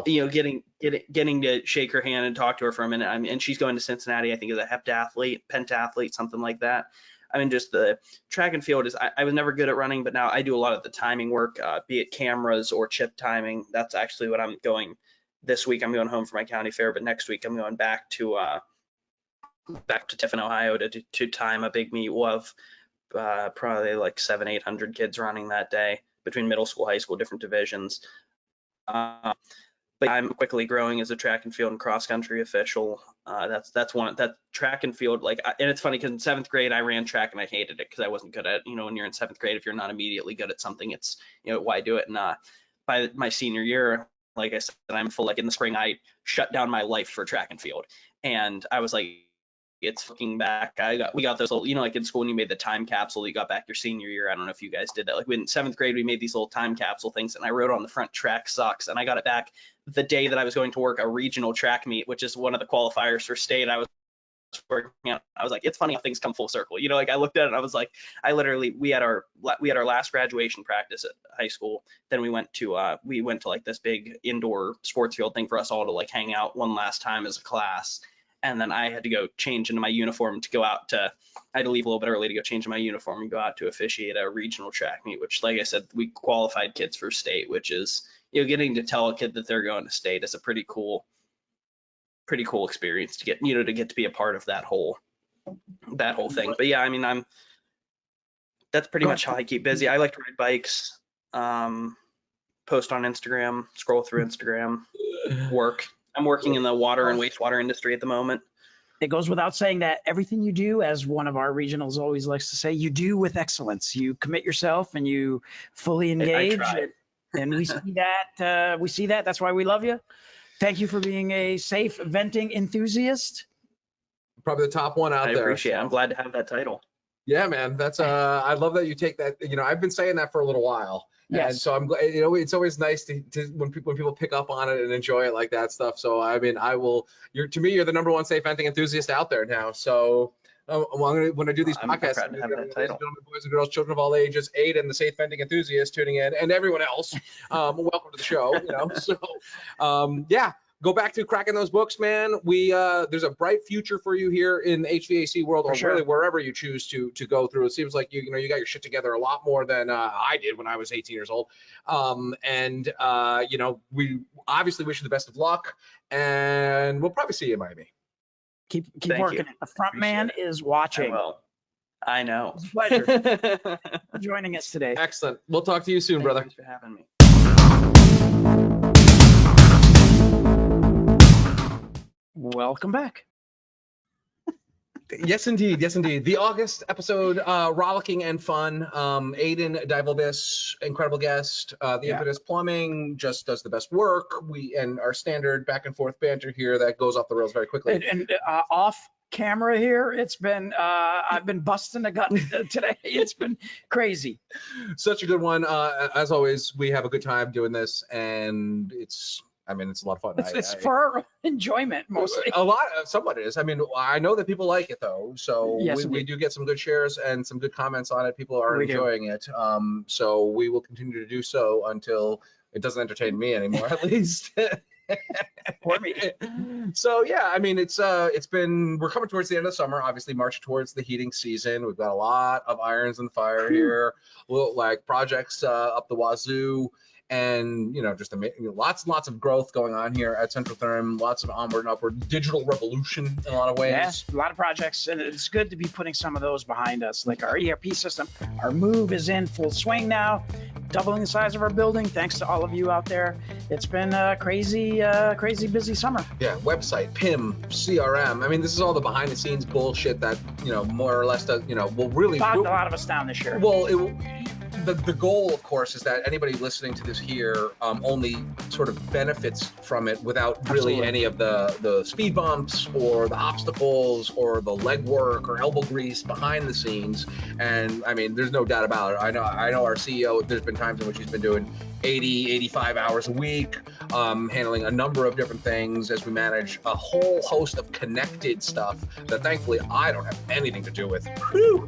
getting to shake her hand and talk to her for a minute. I mean, and she's going to Cincinnati, I think, as a heptathlete, pentathlete, something like that. I mean, just the track and field is, I was never good at running, but now I do a lot of the timing work, be it cameras or chip timing. That's actually what I'm going this week. I'm going home for my county fair, but next week I'm going back to Tiffin, Ohio to time a big meet. We'll have probably like 700-800 kids running that day between middle school, high school, different divisions. But I'm quickly growing as a track and field and cross country official. That's one that track and field, and it's funny because in 7th grade I ran track and I hated it because I wasn't good at, when you're in 7th grade, if you're not immediately good at something, it's, why do it? And by my senior year, like I said, I'm full, like in the spring, I shut down my life for track and field. And I was like, it's fucking back. We got those little, like in school when you made the time capsule, you got back your senior year. I don't know if you guys did that. Like in 7th grade, we made these little time capsule things, and I wrote on the front, track sucks. And I got it back the day that I was going to work a regional track meet, which is one of the qualifiers for state. I was working out. I was like, it's funny how things come full circle. Like I looked at it and I was like, we had our last graduation practice at high school. Then we went to like this big indoor sports field thing for us all to like hang out one last time as a class. And then I had to go change into my uniform to go out I had to leave a little bit early to go change in my uniform and go out to officiate a regional track meet, which, like I said, we qualified kids for state, which is, getting to tell a kid that they're going to state is a pretty cool experience to get, to be a part of that whole thing. But yeah, I mean, that's pretty much how I keep busy. I like to ride bikes, post on Instagram, scroll through Instagram, work. I'm working in the water and wastewater industry at the moment. It goes without saying that everything you do, as one of our regionals always likes to say, you do with excellence. You commit yourself and you fully engage. And we see that. That's why we love you. Thank you for being a safe venting enthusiast. Probably the top one out there. I appreciate it. I'm glad to have that title. Yeah, man. That's I love that you take that. I've been saying that for a little while. Yes. And so I'm glad, it's always nice to when people pick up on it and enjoy it like that stuff. So I mean, to me, you're the #1 safe venting enthusiast out there now. So when I do these podcasts, I'm proud to have that title. Boys and girls, children of all ages, Aiden, the safe venting enthusiast tuning in, and everyone else, welcome to the show. So yeah. Go back to cracking those books, man. There's a bright future for you here in the HVAC world, or really wherever you choose to go through. It seems like you got your shit together a lot more than I did when I was 18 years old. We obviously wish you the best of luck, and we'll probably see you in Miami. Keep working it. The front man is watching. I know. It's a pleasure for joining us today. Excellent. We'll talk to you soon, brother. Thanks for having me. Welcome back. Yes, indeed. Yes, indeed. The August episode, rollicking and fun. Aiden Divelbiss, incredible guest. The Impetus Plumbing just does the best work. And our standard back and forth banter here that goes off the rails very quickly. And off camera here, it's been I've been busting a gut today. It's been crazy. Such a good one. As always, we have a good time doing this, and it's a lot of fun. It's for our enjoyment mostly. Somewhat it is. I mean, I know that people like it though, so yes, we do get some good shares and some good comments on it. People are enjoying it. So we will continue to do so until it doesn't entertain me anymore, at least. Or me. So yeah, I mean, we're coming towards the end of the summer, obviously March towards the heating season. We've got a lot of irons in the fire here, like projects up the wazoo. and just lots and lots of growth going on here at Centrotherm. Lots of onward and upward digital revolution in a lot of ways. Yeah, a lot of projects, and it's good to be putting some of those behind us. Like our ERP system, our move is in full swing now, doubling the size of our building. Thanks to all of you out there. It's been a crazy busy summer. Yeah, website, PIM, CRM. I mean, this is all the behind the scenes bullshit that more or less does will really bogged a lot of us down this year. Well, the goal, of course, is that anybody listening to this here only sort of benefits from it without really any of the speed bumps or the obstacles or the legwork or elbow grease behind the scenes. And I mean, there's no doubt about it. I know our CEO, there's been times in which he's been doing 80, 85 hours a week, handling a number of different things as we manage a whole host of connected stuff that thankfully I don't have anything to do with. Whew.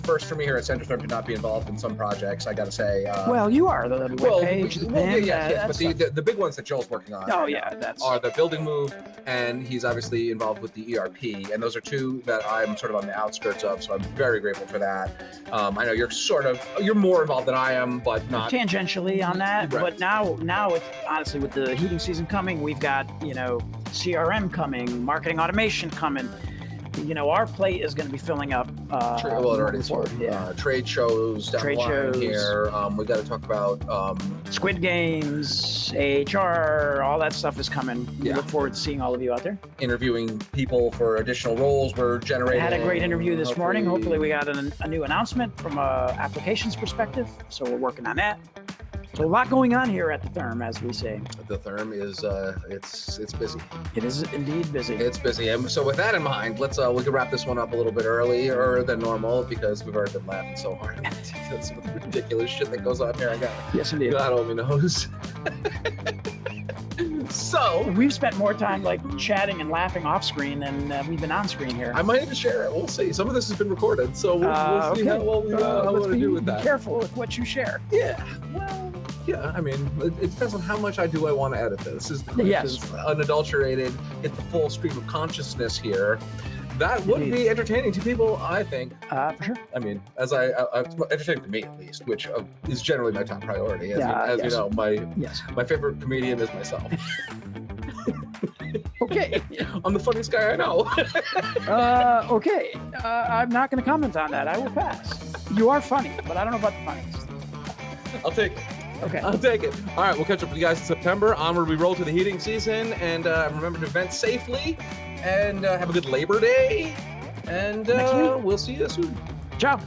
First for me here at Centrotherm to not be involved in some projects, I got to say. Well, you are the webpage. But the big ones that Joel's working on are the building move, and he's obviously involved with the ERP, and those are two that I'm sort of on the outskirts of, so I'm very grateful for that. I know you're more involved than I am, but not tangentially on that. Right. But now it's honestly, with the heating season coming, we've got CRM coming, marketing automation coming. Our plate is going to be filling up. It already is. Trade shows down the line here. We got to talk about Squid Games, HR, all that stuff is coming. We look forward to seeing all of you out there. Interviewing people for additional roles. We're generating. I had a great interview this morning. Hopefully we got a new announcement from a applications perspective. So we're working on that. So a lot going on here at the Therm, as we say. The Therm is it's busy. It is indeed busy. It's busy. And so with that in mind, let's we can wrap this one up a little bit earlier than normal because we've already been laughing so hard at some of the ridiculous shit that goes on here. Yes, indeed. God only knows. So we've spent more time chatting and laughing off screen than we've been on screen here. I might even share it. We'll see. Some of this has been recorded, so we'll see how we want to do with that. Be careful with what you share. Yeah. Well. Yeah, I mean, it depends on how much I want to edit this. Is the question. Yes. Unadulterated, get the full stream of consciousness here. That would be entertaining to people, I think. For sure. I mean, entertaining to me at least, which is generally my top priority. As you know, my favorite comedian is myself. Okay. I'm the funniest guy I know. Okay. I'm not going to comment on that. I will pass. You are funny, but I don't know about the funniest. I'll take it. Okay. I'll take it. All right, we'll catch up with you guys in September. Onward we roll to the heating season, and remember to vent safely, and have a good Labor Day, and we'll see you soon. Ciao.